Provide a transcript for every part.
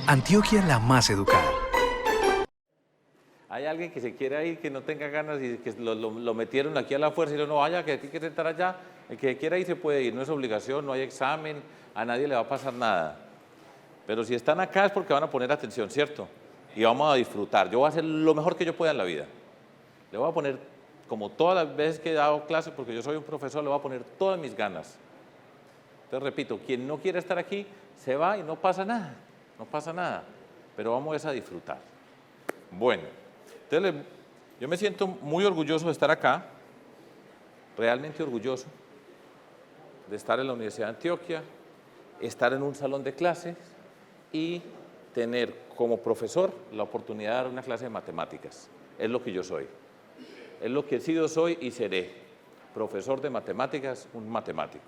Antioquia la más educada. Hay alguien que se quiera ir, que no tenga ganas y que lo metieron aquí a la fuerza y no vaya, que tiene que sentar allá. El que quiera ir se puede ir, no es obligación, no hay examen, a nadie le va a pasar nada. Pero si están acá es porque van a poner atención, ¿cierto? Y vamos a disfrutar. Yo voy a hacer lo mejor que yo pueda en la vida. Le voy a poner, como todas las veces que he dado clases, porque yo soy un profesor, le voy a poner todas mis ganas. Entonces, repito, quien no quiere estar aquí, se va y no pasa nada, no pasa nada. Pero vamos a disfrutar. Bueno, entonces yo me siento muy orgulloso de estar acá, realmente orgulloso de estar en la Universidad de Antioquia, estar en un salón de clases y tener como profesor la oportunidad de dar una clase de matemáticas. Es lo que yo soy. Es lo que he sido, soy y seré. Profesor de matemáticas, un matemático.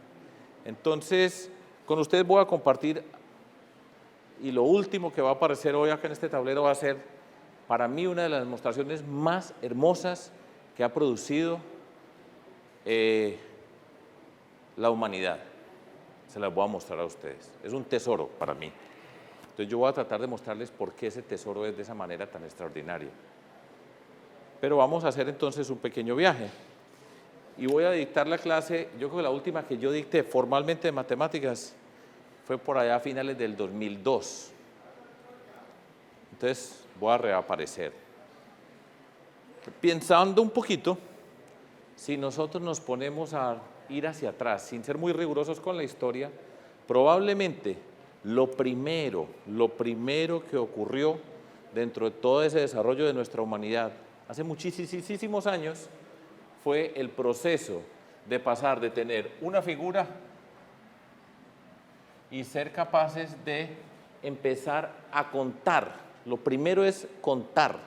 Entonces, con ustedes voy a compartir, y lo último que va a aparecer hoy acá en este tablero va a ser, para mí, una de las demostraciones más hermosas que ha producido la humanidad. Se las voy a mostrar a ustedes. Es un tesoro para mí. Entonces yo voy a tratar de mostrarles por qué ese tesoro es de esa manera tan extraordinaria. Pero vamos a hacer entonces un pequeño viaje. Y voy a dictar la clase, yo creo que la última que yo dicté formalmente de matemáticas fue por allá a finales del 2002. Entonces voy a reaparecer. Pensando un poquito, si nosotros nos ponemos a ir hacia atrás, sin ser muy rigurosos con la historia, probablemente lo primero que ocurrió dentro de todo ese desarrollo de nuestra humanidad, hace muchísimos años, fue el proceso de pasar de tener una figura y ser capaces de empezar a contar. Lo primero es contar,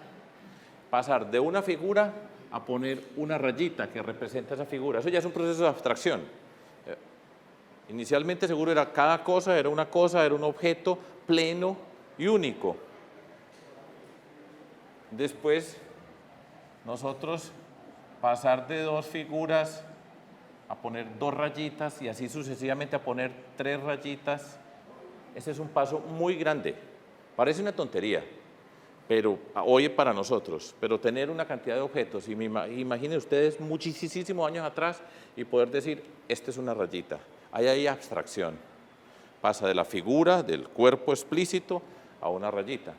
pasar de una figura a poner una rayita que representa esa figura. Eso ya es un proceso de abstracción. Inicialmente seguro era cada cosa, era un objeto pleno y único. Después nosotros pasar de dos figuras a poner dos rayitas y así sucesivamente a poner tres rayitas, ese es un paso muy grande. Parece una tontería, pero hoy para nosotros, pero tener una cantidad de objetos, y imaginen ustedes muchísimos años atrás y poder decir, esta es una rayita, ahí hay abstracción, pasa de la figura, del cuerpo explícito a una rayita.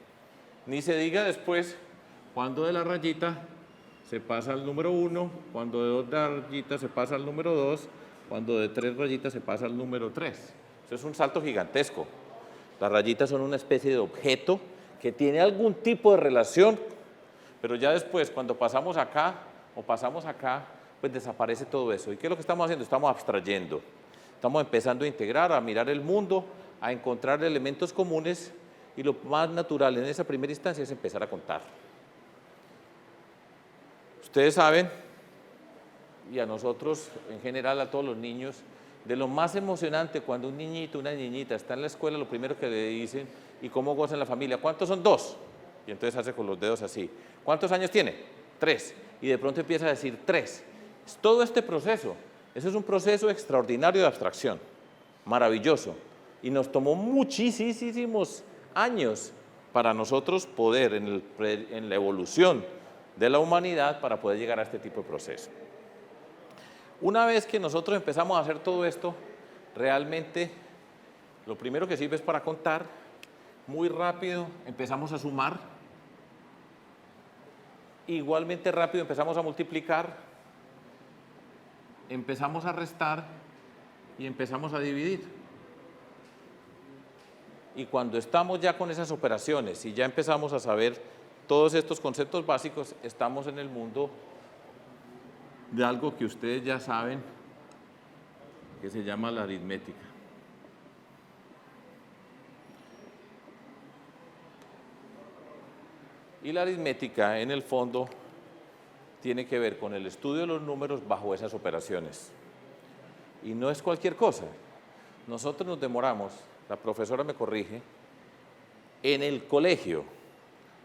Ni se diga después, cuando de la rayita se pasa al número 1, cuando de 2 rayitas se pasa al número 2, cuando de 3 rayitas se pasa al número 3. Eso es un salto gigantesco. Las rayitas son una especie de objeto que tiene algún tipo de relación, pero ya después, cuando pasamos acá o pasamos acá, pues desaparece todo eso. ¿Y qué es lo que estamos haciendo? Estamos abstrayendo. Estamos empezando a integrar, a mirar el mundo, a encontrar elementos comunes, y lo más natural en esa primera instancia es empezar a contar. Ustedes saben, y a nosotros en general, a todos los niños, de lo más emocionante cuando un niñito, una niñita está en la escuela, lo primero que le dicen, ¿y cómo goza en la familia? ¿Cuántos son? 2. Y entonces hace con los dedos así. ¿Cuántos años tiene? 3. Y de pronto empieza a decir 3. Es todo este proceso, ese es un proceso extraordinario de abstracción, maravilloso. Y nos tomó muchísimos años para nosotros poder, en la evolución de la humanidad, para poder llegar a este tipo de proceso. Una vez que nosotros empezamos a hacer todo esto, realmente lo primero que sirve es para contar. Muy rápido empezamos a sumar, igualmente rápido empezamos a multiplicar, empezamos a restar y empezamos a dividir. Y cuando estamos ya con esas operaciones y ya empezamos a saber todos estos conceptos básicos, estamos en el mundo de algo que ustedes ya saben, que se llama la aritmética. Y la aritmética, en el fondo, tiene que ver con el estudio de los números bajo esas operaciones. Y no es cualquier cosa. Nosotros nos demoramos, la profesora me corrige, en el colegio,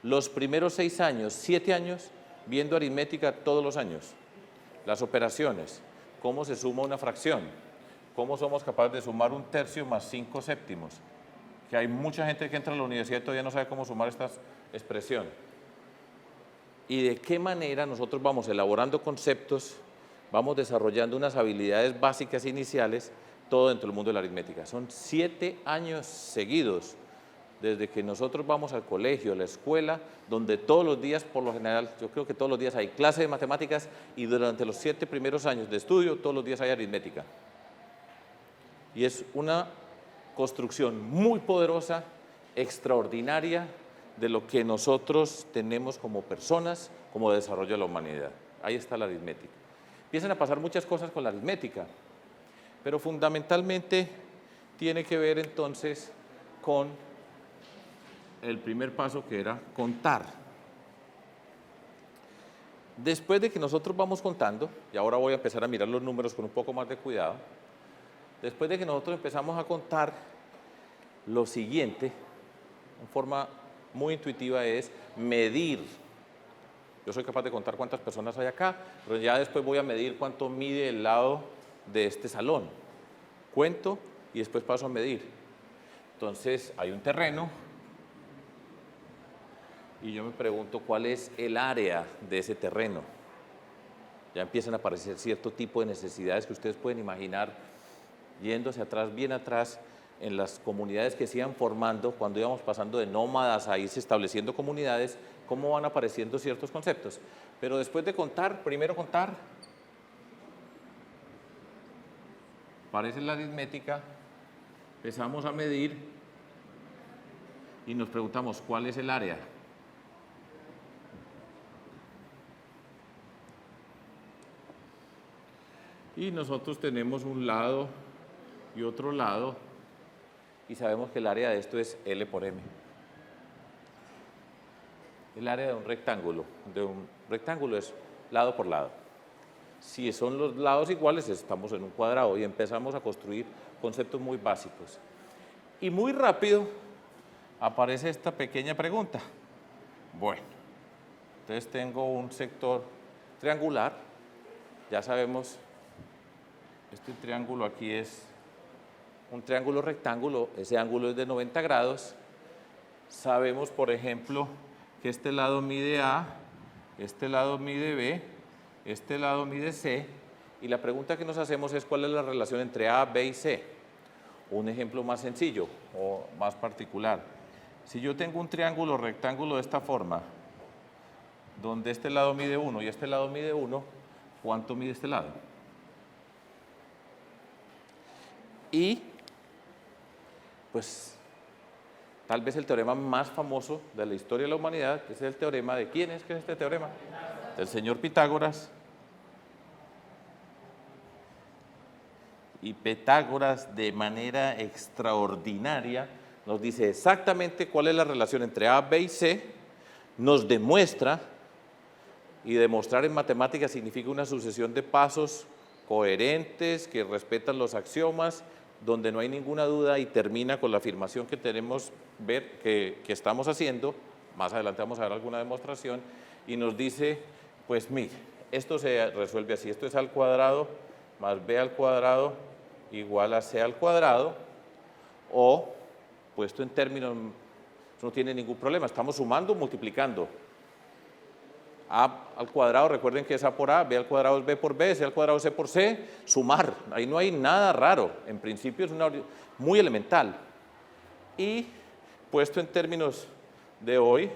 los primeros 6 años, 7 años, viendo aritmética todos los años. Las operaciones, cómo se suma una fracción, cómo somos capaces de sumar 1/3 más 5/7, que hay mucha gente que entra a la universidad y todavía no sabe cómo sumar esta expresión. Y de qué manera nosotros vamos elaborando conceptos, vamos desarrollando unas habilidades básicas iniciales, todo dentro del mundo de la aritmética. Son 7 años seguidos desde que nosotros vamos al colegio, a la escuela, donde todos los días, por lo general, yo creo que todos los días hay clase de matemáticas y durante los 7 primeros años de estudio, todos los días hay aritmética. Y es una construcción muy poderosa, extraordinaria, de lo que nosotros tenemos como personas, como desarrollo de la humanidad. Ahí está la aritmética. Empiezan a pasar muchas cosas con la aritmética, pero fundamentalmente tiene que ver entonces con el primer paso, que era contar. Después de que nosotros vamos contando, y ahora voy a empezar a mirar los números con un poco más de cuidado, después de que nosotros empezamos a contar, lo siguiente, en forma muy intuitiva, es medir. Yo soy capaz de contar cuántas personas hay acá, pero ya después voy a medir cuánto mide el lado de este salón. Cuento y después paso a medir. Entonces, hay un terreno y yo me pregunto cuál es el área de ese terreno. Ya empiezan a aparecer cierto tipo de necesidades que ustedes pueden imaginar yéndose atrás, bien atrás, en las comunidades que se iban formando, cuando íbamos pasando de nómadas a irse estableciendo comunidades, cómo van apareciendo ciertos conceptos. Pero después de contar, primero contar, aparece la aritmética, empezamos a medir y nos preguntamos cuál es el área. Y nosotros tenemos un lado y otro lado, y sabemos que el área de esto es L por M. El área de un rectángulo es lado por lado. Si son los lados iguales, estamos en un cuadrado y empezamos a construir conceptos muy básicos. Y muy rápido aparece esta pequeña pregunta. Bueno, entonces tengo un sector triangular, ya sabemos, este triángulo aquí es un triángulo rectángulo, ese ángulo es de 90 grados. Sabemos, por ejemplo, que este lado mide A, este lado mide B, este lado mide C, y la pregunta que nos hacemos es cuál es la relación entre A, B y C. Un ejemplo más sencillo o más particular. Si yo tengo un triángulo rectángulo de esta forma, donde este lado mide 1 y este lado mide 1, ¿cuánto mide este lado? Y pues tal vez el teorema más famoso de la historia de la humanidad es el teorema de ¿quién es? ¿Qué es este teorema? Del señor Pitágoras. Y Pitágoras, de manera extraordinaria, nos dice exactamente cuál es la relación entre A, B y C, nos demuestra, y demostrar en matemáticas significa una sucesión de pasos coherentes que respetan los axiomas, donde no hay ninguna duda, y termina con la afirmación que tenemos ver que estamos haciendo. Más adelante vamos a ver alguna demostración, y nos dice, pues mire, esto se resuelve así, esto es A al cuadrado más B al cuadrado igual a C al cuadrado, o puesto en términos, no tiene ningún problema, estamos sumando, multiplicando. A al cuadrado, recuerden que es A por A, B al cuadrado es B por B, C al cuadrado es C por C, sumar, ahí no hay nada raro, en principio es muy elemental. Y puesto en términos de hoy,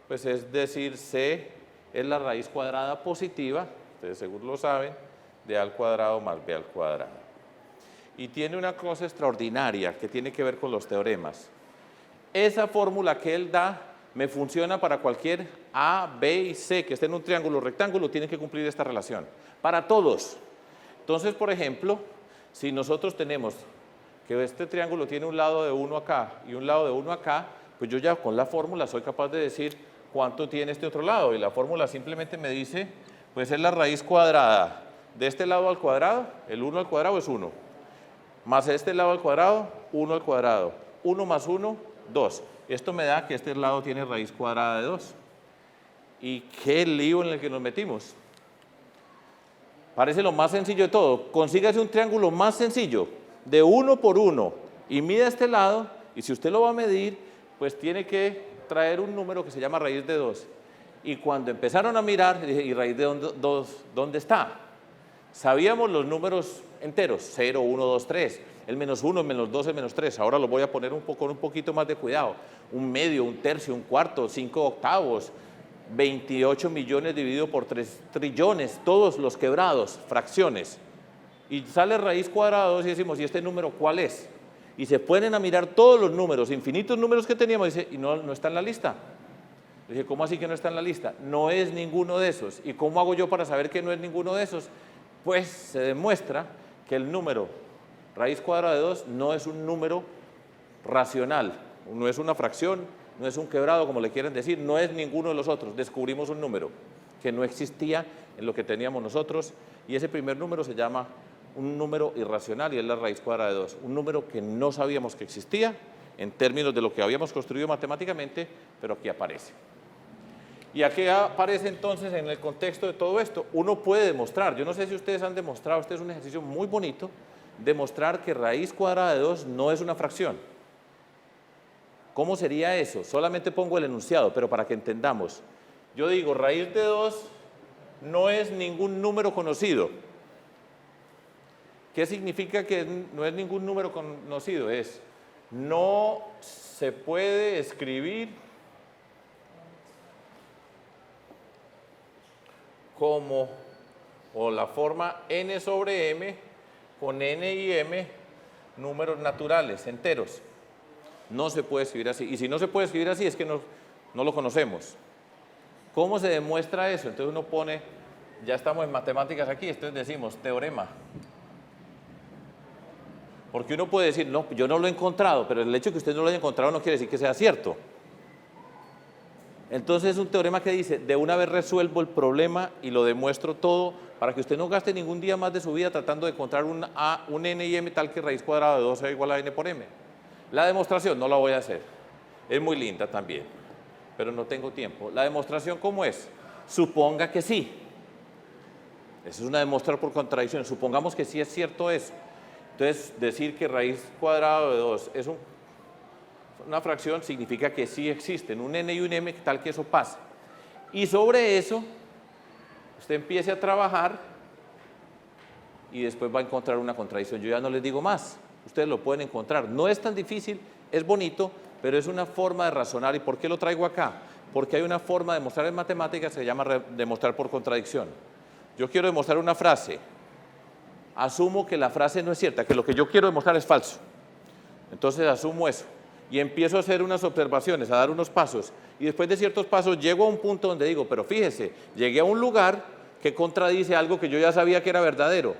pues es decir, C es la raíz cuadrada positiva, ustedes seguro lo saben, de A al cuadrado más B al cuadrado. Y tiene una cosa extraordinaria que tiene que ver con los teoremas. Esa fórmula que él da me funciona para cualquier A, B y C que esté en un triángulo rectángulo, tiene que cumplir esta relación. Para todos. Entonces, por ejemplo, si nosotros tenemos que este triángulo tiene un lado de 1 acá y un lado de 1 acá, pues yo ya con la fórmula soy capaz de decir cuánto tiene este otro lado. Y la fórmula simplemente me dice, pues es la raíz cuadrada de este lado al cuadrado, el 1 al cuadrado es 1, más este lado al cuadrado, 1 al cuadrado, 1 más 1, 2. Esto me da que este lado tiene raíz cuadrada de 2. ¿Y qué lío en el que nos metimos? Parece lo más sencillo de todo. Consígase un triángulo más sencillo, de 1 por 1, y mida este lado, Y si usted lo va a medir, pues tiene que traer un número que se llama raíz de 2. Y cuando empezaron a mirar, dije, ¿y raíz de 2 dónde está? Sabíamos los números enteros, 0, 1, 2, 3, el -1, el -2, el -3. Ahora lo voy a poner con un poquito más de cuidado. Un medio, un tercio, un cuarto, 5 octavos, 28 millones dividido por 3 trillones, todos los quebrados, fracciones. Y sale raíz cuadrada de 2 y decimos, ¿y este número cuál es? Y se ponen a mirar todos los números, infinitos números que teníamos, y dice, y no está en la lista. Dije, ¿cómo así que no está en la lista? No es ninguno de esos. ¿Y cómo hago yo para saber que no es ninguno de esos? Pues se demuestra que el número raíz cuadrada de 2 no es un número racional, no es una fracción, no es un quebrado, como le quieren decir, no es ninguno de los otros. Descubrimos un número que no existía en lo que teníamos nosotros, y ese primer número se llama un número irracional y es la raíz cuadrada de 2, un número que no sabíamos que existía en términos de lo que habíamos construido matemáticamente, pero aquí aparece. ¿Y a qué aparece entonces en el contexto de todo esto? Uno puede demostrar, yo no sé si ustedes han demostrado, este es un ejercicio muy bonito, demostrar que raíz cuadrada de 2 no es una fracción. ¿Cómo sería eso? Solamente pongo el enunciado, pero para que entendamos. Yo digo, raíz de 2 no es ningún número conocido. ¿Qué significa que no es ningún número conocido? Es, no se puede escribir como, o la forma n sobre m, con n y m, números naturales, enteros. No se puede escribir así. Y si no se puede escribir así, es que no lo conocemos. ¿Cómo se demuestra eso? Entonces uno pone, ya estamos en matemáticas aquí, entonces decimos teorema. Porque uno puede decir, no, yo no lo he encontrado, pero el hecho de que usted no lo haya encontrado no quiere decir que sea cierto. Entonces es un teorema que dice, de una vez resuelvo el problema y lo demuestro todo para que usted no gaste ningún día más de su vida tratando de encontrar un n y m tal que raíz cuadrada de 2 sea igual a n por m. La demostración no la voy a hacer. Es muy linda también, pero no tengo tiempo. ¿La demostración cómo es? Suponga que sí. Esa es una demostrar por contradicción. Supongamos que sí es cierto eso. Entonces, decir que raíz cuadrada de 2 es una fracción significa que sí existen un n y un m tal que eso pase. Y sobre eso, usted empiece a trabajar y después va a encontrar una contradicción. Yo ya no les digo más, ustedes lo pueden encontrar. No es tan difícil, es bonito, pero es una forma de razonar. ¿Y por qué lo traigo acá? Porque hay una forma de demostrar en matemáticas que se llama demostrar por contradicción. Yo quiero demostrar una frase. Asumo que la frase no es cierta, que lo que yo quiero demostrar es falso. Entonces asumo eso y empiezo a hacer unas observaciones, a dar unos pasos, y después de ciertos pasos llego a un punto donde digo, pero fíjese, llegué a un lugar que contradice algo que yo ya sabía que era verdadero.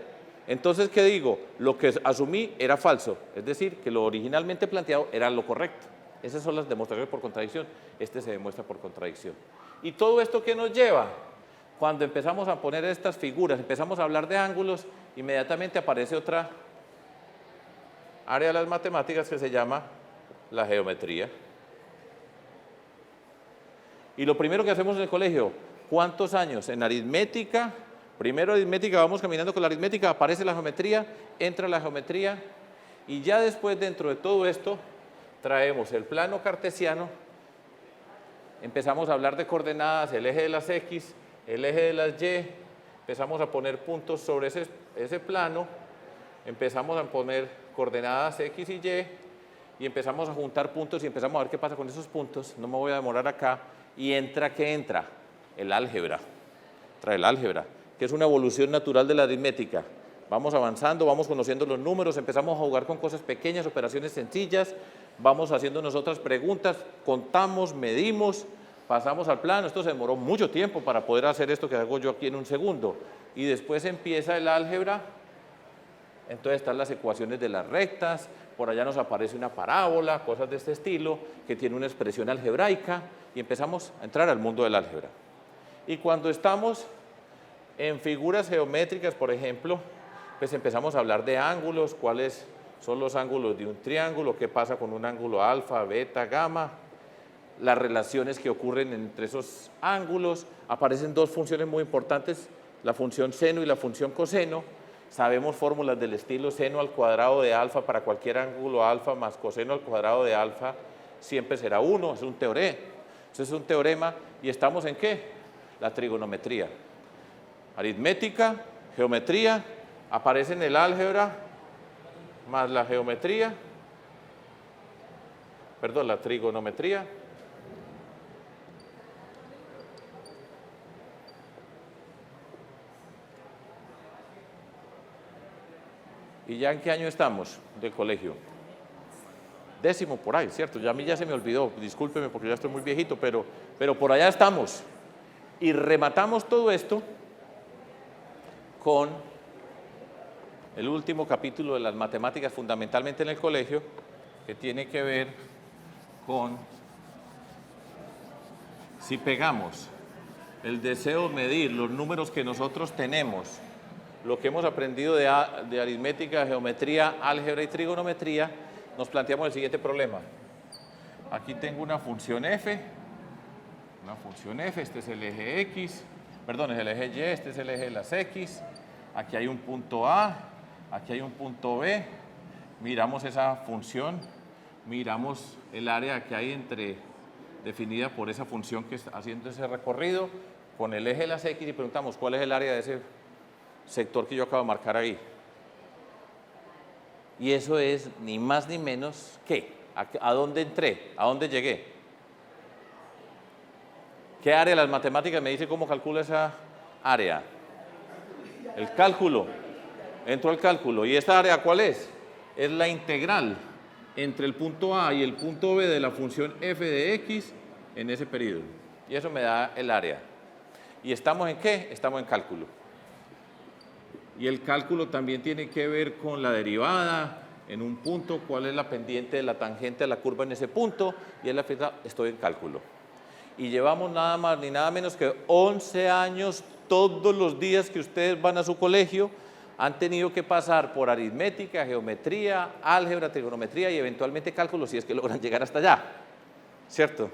Entonces, ¿qué digo? Lo que asumí era falso, es decir, que lo originalmente planteado era lo correcto. Esas son las demostraciones por contradicción. Este se demuestra por contradicción. ¿Y todo esto qué nos lleva? Cuando empezamos a poner estas figuras, empezamos a hablar de ángulos, inmediatamente aparece otra área de las matemáticas que se llama la geometría. Y lo primero que hacemos en el colegio, ¿cuántos años? En aritmética, primero aritmética, vamos caminando con la aritmética, aparece la geometría, entra la geometría, y ya después dentro de todo esto, traemos el plano cartesiano, empezamos a hablar de coordenadas, el eje de las X, el eje de las Y, empezamos a poner puntos sobre ese plano, empezamos a poner coordenadas X y Y, y empezamos a juntar puntos y empezamos a ver qué pasa con esos puntos. No me voy a demorar acá. Y entra, ¿qué entra? El álgebra. Trae el álgebra, que es una evolución natural de la aritmética. Vamos avanzando, vamos conociendo los números, empezamos a jugar con cosas pequeñas, operaciones sencillas, vamos haciéndonos otras preguntas, contamos, medimos, pasamos al plano. Esto se demoró mucho tiempo para poder hacer esto que hago yo aquí en un segundo. Y después empieza el álgebra, entonces están las ecuaciones de las rectas, por allá nos aparece una parábola, cosas de este estilo, que tiene una expresión algebraica, y empezamos a entrar al mundo del álgebra. Y cuando estamos en figuras geométricas, por ejemplo, pues empezamos a hablar de ángulos, cuáles son los ángulos de un triángulo, qué pasa con un ángulo alfa, beta, gamma, las relaciones que ocurren entre esos ángulos. Aparecen dos funciones muy importantes, la función seno y la función coseno, Sabemos fórmulas del estilo seno al cuadrado de alfa para cualquier ángulo alfa más coseno al cuadrado de alfa siempre será 1, es un teorema. Eso es un teorema y estamos en ¿qué? La trigonometría. Aritmética, geometría, aparece en el álgebra más la geometría, perdón, la trigonometría. ¿Y ya en qué año estamos del colegio? 10º por ahí, ¿cierto? Ya a mí ya se me olvidó, discúlpeme porque ya estoy muy viejito, pero por allá estamos. Y rematamos todo esto con el último capítulo de las matemáticas fundamentalmente en el colegio, que tiene que ver con si pegamos el deseo de medir los números que nosotros tenemos, lo que hemos aprendido de aritmética, geometría, álgebra y trigonometría, nos planteamos el siguiente problema. Aquí tengo una función f, este es el eje x, perdón, es el eje y, este es el eje de las x, aquí hay un punto A, aquí hay un punto B, miramos esa función, miramos el área que hay definida por esa función que está haciendo ese recorrido con el eje de las x y preguntamos cuál es el área de ese sector que yo acabo de marcar ahí. Y eso es ni más ni menos que, ¿a dónde entré? ¿A dónde llegué? ¿Qué área de las matemáticas me dice cómo calculo esa área? El cálculo. Entro al cálculo. ¿Y esta área cuál es? Es la integral entre el punto A y el punto B de la función f de x en ese periodo. Y eso me da el área. ¿Y estamos en qué? Estamos en cálculo. Y el cálculo también tiene que ver con la derivada en un punto, cuál es la pendiente de la tangente de la curva en ese punto, y es la fecha, estoy en cálculo. Y llevamos nada más ni nada menos que 11 años, todos los días que ustedes van a su colegio, han tenido que pasar por aritmética, geometría, álgebra, trigonometría y eventualmente cálculo, si es que logran llegar hasta allá, ¿cierto?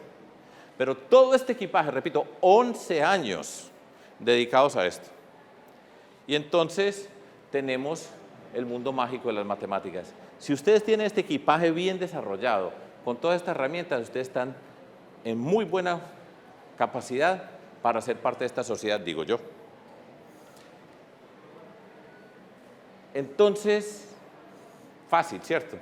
Pero todo este equipaje, repito, 11 años dedicados a esto. Y entonces tenemos el mundo mágico de las matemáticas. Si ustedes tienen este equipaje bien desarrollado, con todas estas herramientas, ustedes están en muy buena capacidad para ser parte de esta sociedad, digo yo. Entonces, fácil, ¿cierto?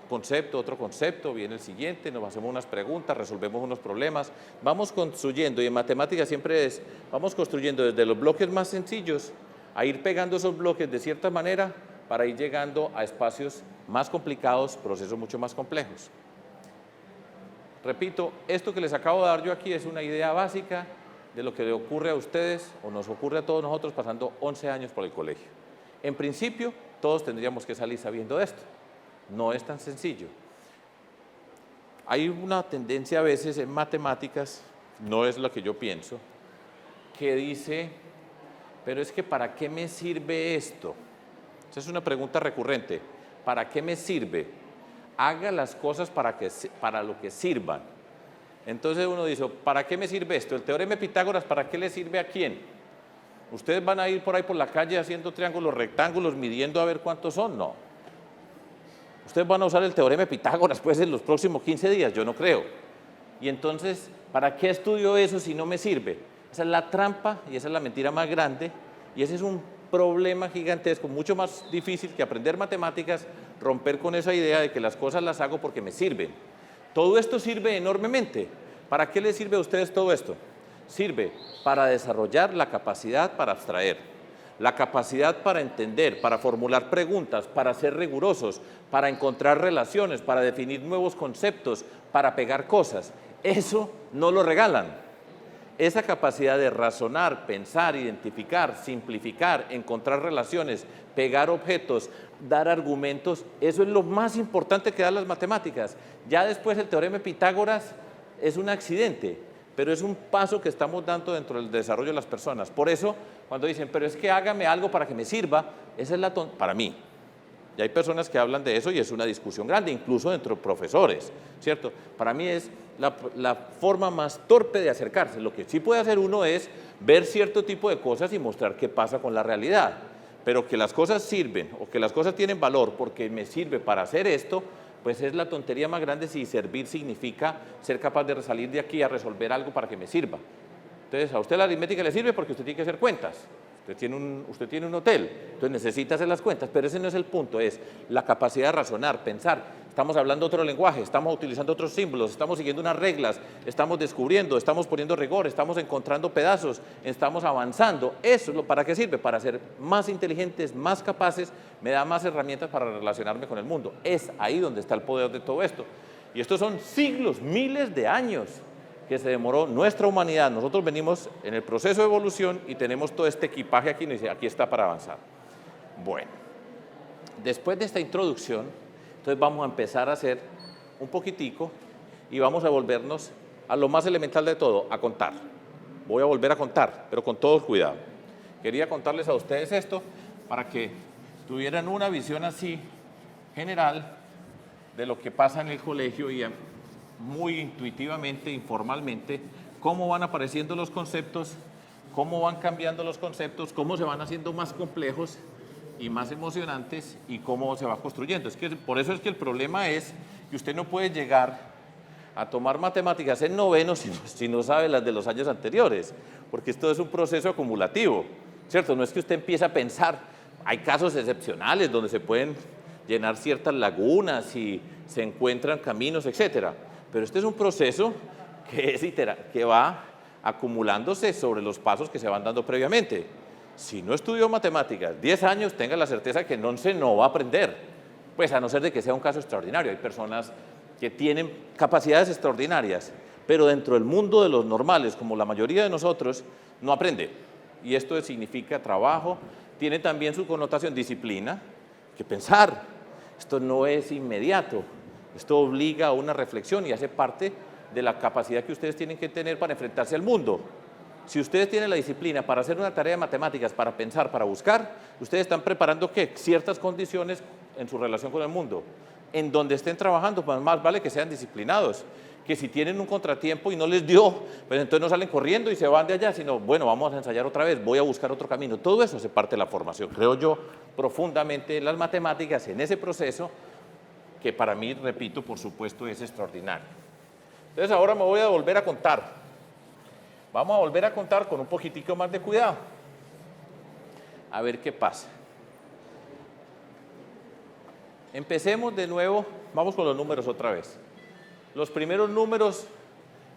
Concepto, otro concepto, viene el siguiente, nos hacemos unas preguntas, resolvemos unos problemas, vamos construyendo, y en matemáticas siempre vamos construyendo desde los bloques más sencillos a ir pegando esos bloques de cierta manera para ir llegando a espacios más complicados, procesos mucho más complejos. Repito, esto que les acabo de dar yo aquí es una idea básica de lo que le ocurre a ustedes o nos ocurre a todos nosotros pasando 11 años por el colegio. En principio, todos tendríamos que salir sabiendo de esto. No es tan sencillo. Hay una tendencia a veces en matemáticas, no es lo que yo pienso, que dice, pero es que ¿para qué me sirve esto? Esa es una pregunta recurrente. ¿Para qué me sirve? Haga las cosas para lo que sirvan. Entonces uno dice, ¿para qué me sirve esto? El teorema de Pitágoras, ¿para qué le sirve a quién? ¿Ustedes van a ir por ahí por la calle haciendo triángulos, rectángulos, midiendo a ver cuántos son? No. Ustedes van a usar el teorema de Pitágoras pues en los próximos 15 días, yo no creo. Y entonces, ¿para qué estudio eso si no me sirve? Esa es la trampa y esa es la mentira más grande y ese es un problema gigantesco, mucho más difícil que aprender matemáticas, romper con esa idea de que las cosas las hago porque me sirven. Todo esto sirve enormemente. ¿Para qué les sirve a ustedes todo esto? Sirve para desarrollar la capacidad para abstraer, la capacidad para entender, para formular preguntas, para ser rigurosos, para encontrar relaciones, para definir nuevos conceptos, para pegar cosas. Eso no lo regalan. Esa capacidad de razonar, pensar, identificar, simplificar, encontrar relaciones, pegar objetos, dar argumentos, eso es lo más importante que dan las matemáticas. Ya después el teorema de Pitágoras es un accidente, pero es un paso que estamos dando dentro del desarrollo de las personas. Por eso, cuando dicen, pero es que hágame algo para que me sirva, esa es para mí. Y hay personas que hablan de eso y es una discusión grande, incluso entre profesores, ¿cierto? Para mí es, la forma más torpe de acercarse. Lo que sí puede hacer uno es ver cierto tipo de cosas y mostrar qué pasa con la realidad. Pero que las cosas sirven o que las cosas tienen valor porque me sirve para hacer esto, pues es la tontería más grande si servir significa ser capaz de salir de aquí a resolver algo para que me sirva. Entonces, a usted la aritmética le sirve porque usted tiene que hacer cuentas. Usted tiene un hotel, entonces necesita hacer las cuentas, pero ese no es el punto, es la capacidad de razonar, pensar. Estamos hablando otro lenguaje, estamos utilizando otros símbolos, estamos siguiendo unas reglas, estamos descubriendo, estamos poniendo rigor, estamos encontrando pedazos, estamos avanzando. Eso es lo para qué sirve, para ser más inteligentes, más capaces, me da más herramientas para relacionarme con el mundo. Es ahí donde está el poder de todo esto. Y estos son siglos, miles de años que se demoró nuestra humanidad. Nosotros venimos en el proceso de evolución y tenemos todo este equipaje aquí, y nos dice, aquí está para avanzar. Bueno, después de esta introducción, entonces vamos a empezar a hacer un poquitico y vamos a volvernos a lo más elemental de todo, a contar. Voy a volver a contar, pero con todo cuidado. Quería contarles a ustedes esto para que tuvieran una visión así general de lo que pasa en el colegio y muy intuitivamente, informalmente, cómo van apareciendo los conceptos, cómo van cambiando los conceptos, cómo se van haciendo más complejos y más emocionantes y cómo se va construyendo. Es que por eso es que el problema es que usted no puede llegar a tomar matemáticas en noveno si no sabe las de los años anteriores, porque esto es un proceso acumulativo, ¿cierto? No es que usted empiece a pensar, hay casos excepcionales donde se pueden llenar ciertas lagunas y se encuentran caminos, etcétera. Pero este es un proceso que va acumulándose sobre los pasos que se van dando previamente. Si no estudió matemáticas 10 años, tenga la certeza que no va a aprender, pues a no ser de que sea un caso extraordinario. Hay personas que tienen capacidades extraordinarias, pero dentro del mundo de los normales, como la mayoría de nosotros, no aprende. Y esto significa trabajo, tiene también su connotación disciplina, que pensar. Esto no es inmediato. Esto obliga a una reflexión y hace parte de la capacidad que ustedes tienen que tener para enfrentarse al mundo. Si ustedes tienen la disciplina para hacer una tarea de matemáticas, para pensar, para buscar, ustedes están preparando ¿qué? Ciertas condiciones en su relación con el mundo. En donde estén trabajando, pues más vale que sean disciplinados, que si tienen un contratiempo y no les dio, pues entonces no salen corriendo y se van de allá, sino bueno, vamos a ensayar otra vez, voy a buscar otro camino. Todo eso hace parte de la formación, creo yo, profundamente en las matemáticas, en ese proceso, que para mí, repito, por supuesto, es extraordinario. Entonces ahora me voy a volver a contar. Vamos a volver a contar con un poquitico más de cuidado. A ver qué pasa. Empecemos de nuevo, vamos con los números otra vez. Los primeros números,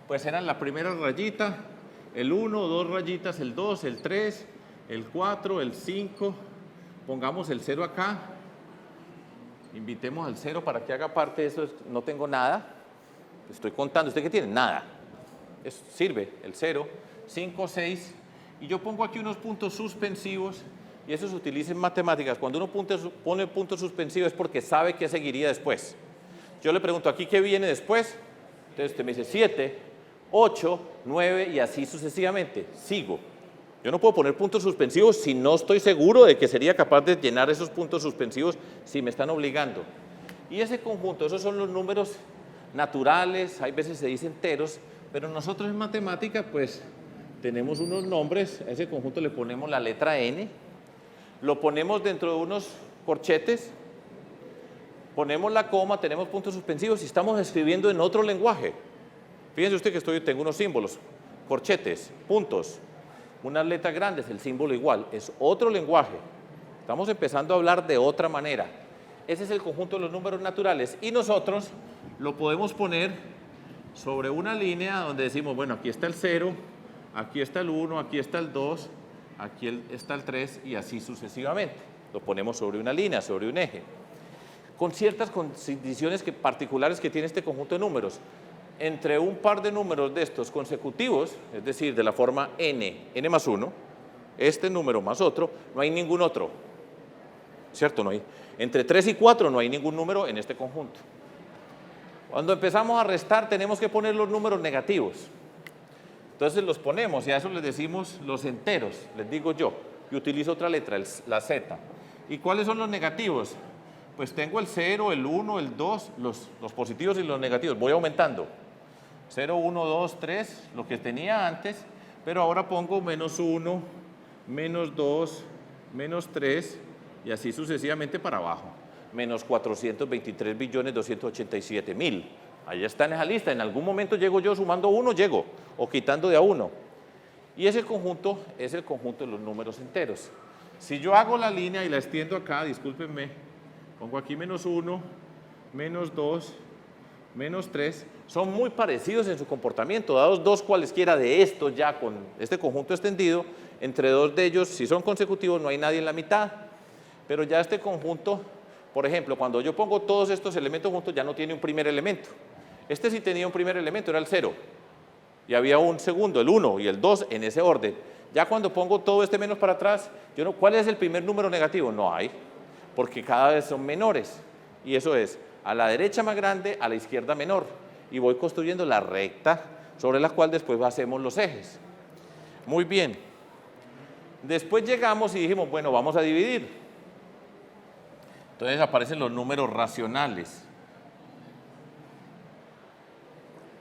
pues eran la primera rayita, el 1, 2 rayitas, el 2, el 3, el 4, el 5, pongamos el 0 acá. Invitemos al 0 para que haga parte de eso. No tengo nada, estoy contando. ¿Usted qué tiene? Nada. Sirve el 0, 5, 6, y yo pongo aquí unos puntos suspensivos, y eso se utiliza en matemáticas. Cuando uno pone puntos suspensivos es porque sabe qué seguiría después. Yo le pregunto aquí qué viene después, entonces usted me dice 7, 8, 9 y así sucesivamente. Sigo. Yo no puedo poner puntos suspensivos si no estoy seguro de que sería capaz de llenar esos puntos suspensivos si me están obligando. Y ese conjunto, esos son los números naturales, hay veces se dice enteros, pero nosotros en matemática pues tenemos unos nombres, a ese conjunto le ponemos la letra N, lo ponemos dentro de unos corchetes, ponemos la coma, tenemos puntos suspensivos y estamos escribiendo en otro lenguaje. Fíjense usted que tengo unos símbolos, corchetes, puntos, unas letras grandes, el símbolo igual, es otro lenguaje. Estamos empezando a hablar de otra manera. Ese es el conjunto de los números naturales y nosotros lo podemos poner sobre una línea donde decimos, bueno, aquí está el 0, aquí está el 1, aquí está el 2, aquí está el 3 y así sucesivamente. Lo ponemos sobre una línea, sobre un eje, con ciertas condiciones particulares que tiene este conjunto de números. Entre un par de números de estos consecutivos, es decir, de la forma n más 1, este número más otro, no hay ningún otro, ¿cierto? No hay. Entre 3 y 4 no hay ningún número en este conjunto. Cuando empezamos a restar tenemos que poner los números negativos. Entonces los ponemos y a eso les decimos los enteros, les digo yo, y utilizo otra letra, la Z. ¿Y cuáles son los negativos? Pues tengo el 0, el 1, el 2, los positivos y los negativos, voy aumentando. 0, 1, 2, 3, lo que tenía antes, pero ahora pongo menos 1, menos 2, menos 3 y así sucesivamente para abajo. Menos 423.287.000. Ahí está en esa lista. En algún momento llego yo sumando 1, llego, o quitando de a 1. Y ese conjunto es el conjunto de los números enteros. Si yo hago la línea y la extiendo acá, discúlpenme, pongo aquí menos 1, menos 2, menos 3, son muy parecidos en su comportamiento, dados dos cualesquiera de estos ya con este conjunto extendido, entre dos de ellos, si son consecutivos, no hay nadie en la mitad, pero ya este conjunto, por ejemplo, cuando yo pongo todos estos elementos juntos, ya no tiene un primer elemento. Este sí tenía un primer elemento, era el 0, y había un segundo, el 1 y el 2 en ese orden. Ya cuando pongo todo este menos para atrás, ¿cuál es el primer número negativo? No hay, porque cada vez son menores, y eso es a la derecha más grande, a la izquierda menor, y voy construyendo la recta sobre la cual después hacemos los ejes. Muy bien. Después llegamos y dijimos, bueno, vamos a dividir. Entonces aparecen los números racionales.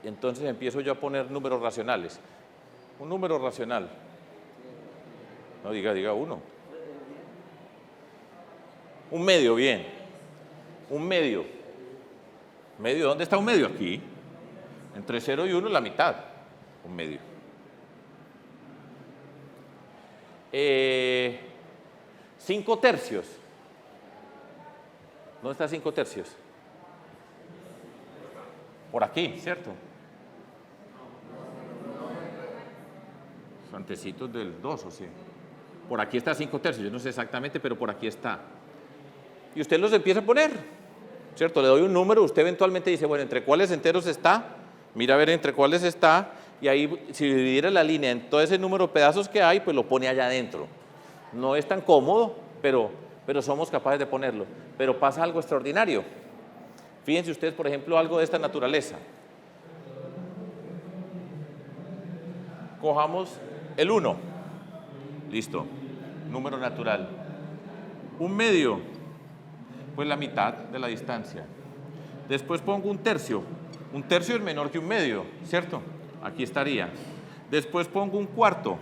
Y entonces empiezo yo a poner números racionales. Un número racional. No, diga uno. Un medio, bien. Un medio. ¿Medio? ¿Dónde está un medio? Aquí. Entre 0 y 1 la mitad. Un medio. 5 tercios. ¿Dónde está 5 tercios? Por aquí, ¿cierto? Antecitos del 2, o sí. Por aquí está 5 tercios, yo no sé exactamente, pero por aquí está. Y usted los empieza a poner, ¿cierto? Le doy un número, usted eventualmente dice, bueno, ¿entre cuáles enteros está? Mira a ver entre cuáles está, y ahí, si dividiera la línea en todo ese número de pedazos que hay, pues lo pone allá adentro. No es tan cómodo, pero somos capaces de ponerlo. Pero pasa algo extraordinario. Fíjense ustedes, por ejemplo, algo de esta naturaleza. Cojamos el 1. Listo. Número natural. Un medio, pues la mitad de la distancia. Después pongo un tercio. Un tercio es menor que un medio, ¿cierto? Aquí estaría. Después pongo un cuarto.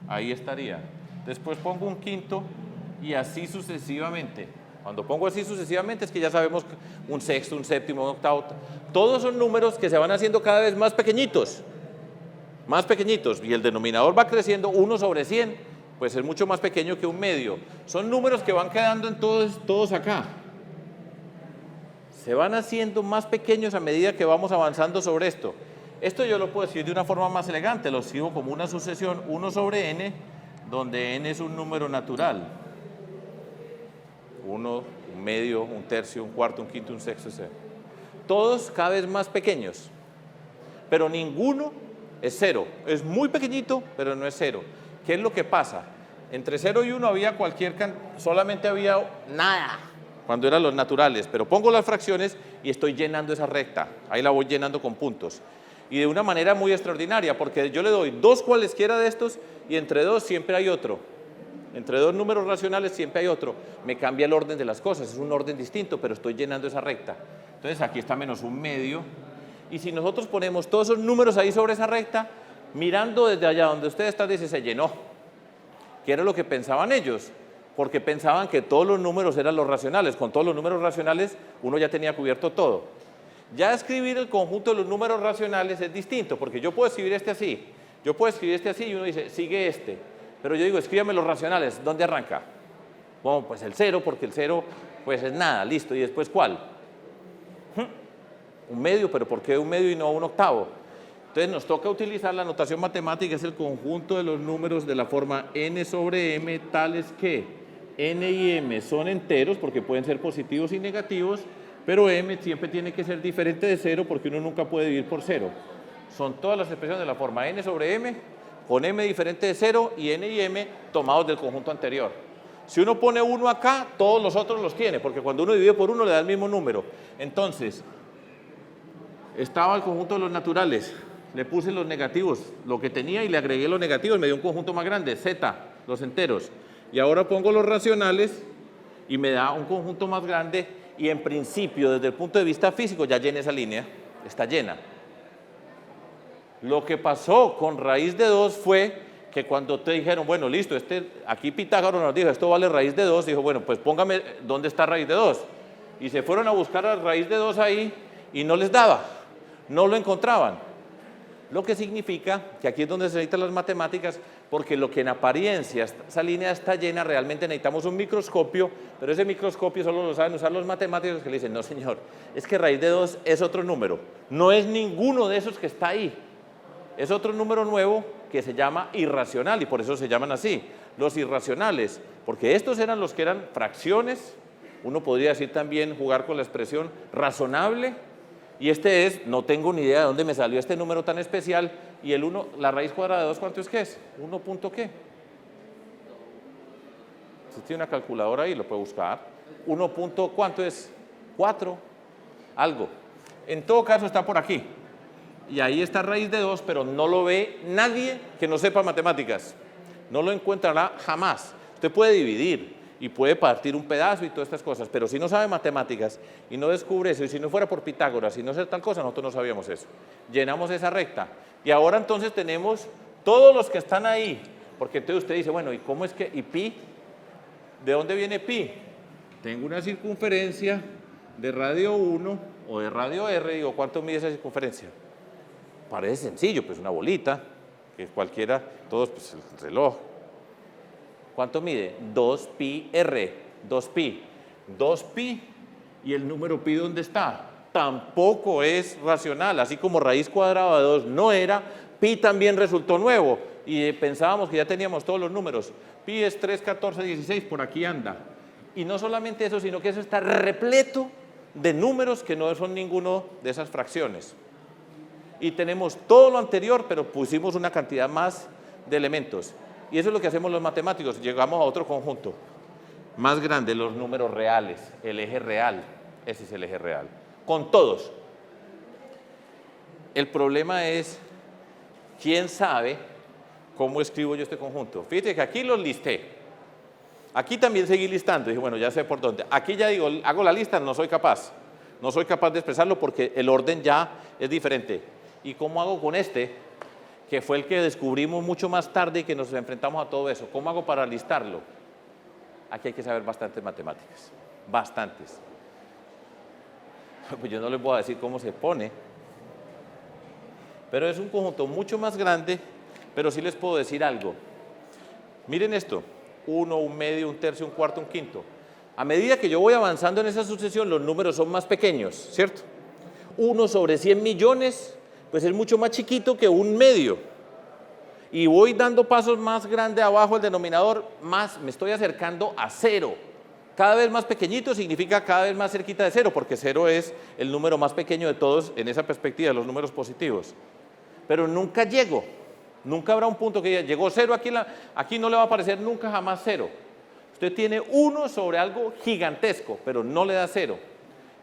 Ahí estaría. Después pongo un quinto y así sucesivamente. Cuando pongo así sucesivamente es que ya sabemos un sexto, un séptimo, un octavo. Todos son números que se van haciendo cada vez más pequeñitos. Más pequeñitos. Y el denominador va creciendo 1 sobre 100. Pues es mucho más pequeño que un medio. Son números que van quedando en todos acá. Se van haciendo más pequeños a medida que vamos avanzando sobre esto. Esto yo lo puedo decir de una forma más elegante. Lo escribo como una sucesión 1 sobre n, donde n es un número natural. 1, un medio, un tercio, un cuarto, un quinto, un sexto, etc. Todos cada vez más pequeños, pero ninguno es 0. Es muy pequeñito, pero no es 0. ¿Qué es lo que pasa? Entre 0 y 1 había solamente había nada, cuando eran los naturales, pero pongo las fracciones y estoy llenando esa recta. Ahí la voy llenando con puntos. Y de una manera muy extraordinaria, porque yo le doy dos cualesquiera de estos y entre dos siempre hay otro. Entre dos números racionales siempre hay otro. Me cambia el orden de las cosas, es un orden distinto, pero estoy llenando esa recta. Entonces aquí está menos un medio. Y si nosotros ponemos todos esos números ahí sobre esa recta, mirando desde allá donde usted está, dice, se llenó. ¿Qué era lo que pensaban ellos? Porque pensaban que todos los números eran los racionales. Con todos los números racionales uno ya tenía cubierto todo. Ya escribir el conjunto de los números racionales es distinto, porque yo puedo escribir este así, yo puedo escribir este así y uno dice, sigue este. Pero yo digo, escríbame los racionales, ¿dónde arranca? Bueno, pues el 0, porque el 0 pues es nada, listo. ¿Y después cuál? Un medio, pero ¿por qué un medio y no un octavo? Entonces nos toca utilizar la notación matemática, es el conjunto de los números de la forma n sobre m, tales que n y m son enteros, porque pueden ser positivos y negativos, pero m siempre tiene que ser diferente de 0, porque uno nunca puede dividir por 0. Son todas las expresiones de la forma n sobre m, con m diferente de 0 y n y m tomados del conjunto anterior. Si uno pone 1 acá, todos los otros los tiene, porque cuando uno divide por 1 le da el mismo número. Entonces, estaba el conjunto de los naturales, le puse los negativos, lo que tenía, y le agregué los negativos, me dio un conjunto más grande, z, los enteros. Y ahora pongo los racionales y me da un conjunto más grande, y en principio, desde el punto de vista físico, ya llené esa línea, está llena. Lo que pasó con raíz de 2 fue que cuando te dijeron, bueno, listo, aquí Pitágoras nos dijo, esto vale raíz de 2, dijo, bueno, pues póngame dónde está raíz de 2. Y se fueron a buscar a raíz de 2 ahí y no les daba, no lo encontraban. Lo que significa que aquí es donde se necesitan las matemáticas, porque lo que en apariencia esa línea está llena, realmente necesitamos un microscopio, pero ese microscopio solo lo saben usar los matemáticos que le dicen, no señor, es que raíz de 2 es otro número, no es ninguno de esos que está ahí, es otro número nuevo que se llama irracional y por eso se llaman así, los irracionales, porque estos eran los que eran fracciones, uno podría decir también jugar con la expresión razonable, y este es, no tengo ni idea de dónde me salió este número tan especial, y el 1, la raíz cuadrada de 2, ¿cuánto es que es? 1 punto ¿qué? Si tiene una calculadora ahí, lo puede buscar. 1 punto, ¿cuánto es? 4, algo. En todo caso está por aquí. Y ahí está raíz de 2, pero no lo ve nadie que no sepa matemáticas. No lo encontrará jamás. Usted puede dividir y puede partir un pedazo y todas estas cosas, pero si no sabe matemáticas y no descubre eso, y si no fuera por Pitágoras, y no sé tal cosa, nosotros no sabíamos eso. Llenamos esa recta. Y ahora entonces tenemos todos los que están ahí, porque entonces usted dice, bueno, ¿y cómo es que, y pi? ¿De dónde viene pi? Tengo una circunferencia de radio 1 o de radio r, digo, ¿cuánto mide esa circunferencia? Parece sencillo, pues una bolita, que cualquiera, todos, pues el reloj. ¿Cuánto mide? 2pi r, 2pi. 2pi, ¿y el número pi dónde está? Tampoco es racional, así como raíz cuadrada de 2 no era, pi también resultó nuevo, y pensábamos que ya teníamos todos los números. Pi es 3, 14, 16, por aquí anda. Y no solamente eso, sino que eso está repleto de números que no son ninguno de esas fracciones. Y tenemos todo lo anterior, pero pusimos una cantidad más de elementos. Y eso es lo que hacemos los matemáticos, llegamos a otro conjunto más grande, los números reales, el eje real, ese es el eje real, con todos. El problema es, ¿quién sabe cómo escribo yo este conjunto? Fíjate que aquí los listé, aquí también seguí listando, dije, bueno, ya sé por dónde. Aquí ya digo, hago la lista, no soy capaz de expresarlo porque el orden ya es diferente. ¿Y cómo hago con este? Que fue el que descubrimos mucho más tarde y que nos enfrentamos a todo eso. ¿Cómo hago para listarlo? Aquí hay que saber bastantes matemáticas, bastantes. Pues yo no les voy a decir cómo se pone, pero es un conjunto mucho más grande, pero sí les puedo decir algo. Miren esto, 1, 1 medio, 1 tercio, 1 cuarto, 1 quinto. A medida que yo voy avanzando en esa sucesión, los números son más pequeños, ¿cierto? 1 sobre 100 millones, pues es mucho más chiquito que 1 medio. Y voy dando pasos más grandes abajo el denominador, más me estoy acercando a 0. Cada vez más pequeñito significa cada vez más cerquita de 0, porque 0 es el número más pequeño de todos en esa perspectiva, de los números positivos. Pero nunca llego, nunca habrá un punto que diga, llegó 0, aquí no le va a aparecer nunca jamás 0. Usted tiene 1 sobre algo gigantesco, pero no le da 0.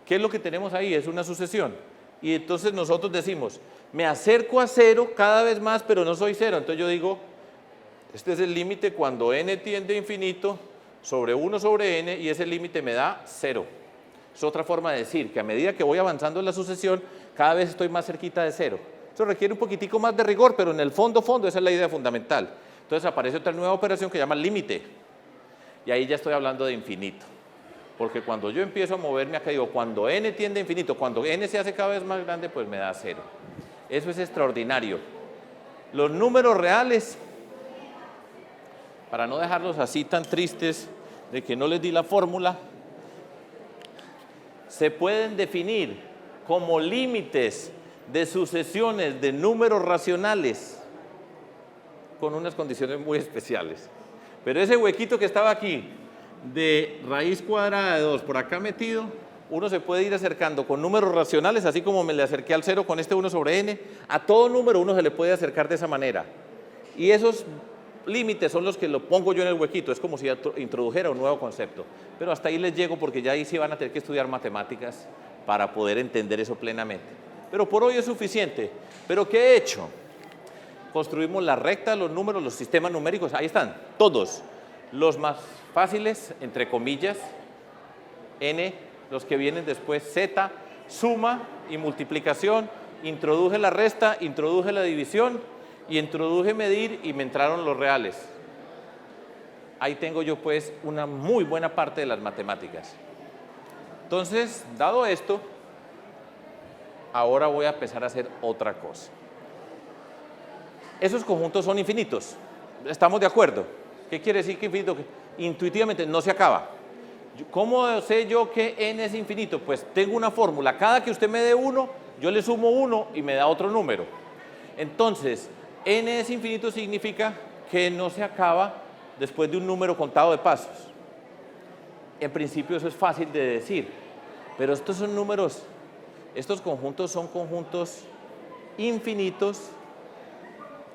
¿Qué es lo que tenemos ahí? Es una sucesión. Y entonces nosotros decimos, me acerco a 0 cada vez más, pero no soy 0. Entonces yo digo, este es el límite cuando n tiende a infinito sobre 1 sobre n, y ese límite me da 0. Es otra forma de decir que a medida que voy avanzando en la sucesión, cada vez estoy más cerquita de 0. Eso requiere un poquitico más de rigor, pero en el fondo, esa es la idea fundamental. Entonces aparece otra nueva operación que se llama límite, y ahí ya estoy hablando de infinito. Porque cuando yo empiezo a moverme acá, digo, cuando n tiende a infinito, cuando n se hace cada vez más grande, pues me da 0. Eso es extraordinario. Los números reales, para no dejarlos así tan tristes de que no les di la fórmula, se pueden definir como límites de sucesiones de números racionales con unas condiciones muy especiales. Pero ese huequito que estaba aquí, de raíz cuadrada de 2 por acá metido, uno se puede ir acercando con números racionales, así como me le acerqué al 0 con este 1 sobre n, a todo número uno se le puede acercar de esa manera. Y esos límites son los que lo pongo yo en el huequito, es como si introdujera un nuevo concepto. Pero hasta ahí les llego porque ya ahí sí van a tener que estudiar matemáticas para poder entender eso plenamente. Pero por hoy es suficiente. ¿Pero qué he hecho? Construimos la recta, los números, los sistemas numéricos, ahí están, todos. Los más fáciles, entre comillas, n, los que vienen después, z, suma y multiplicación, Introduje la resta, introduje la división y introduje medir y me entraron los reales. Ahí tengo yo pues una muy buena parte de las matemáticas. Entonces, dado esto, ahora voy a empezar a hacer otra cosa. Esos conjuntos son infinitos. ¿Estamos de acuerdo? ¿Qué quiere decir que infinito? Intuitivamente no se acaba. ¿Cómo sé yo que n es infinito? Pues tengo una fórmula. Cada que usted me dé 1, yo le sumo 1 y me da otro número. Entonces, n es infinito significa que no se acaba después de un número contado de pasos. En principio eso es fácil de decir, pero estos son números, estos conjuntos son conjuntos infinitos.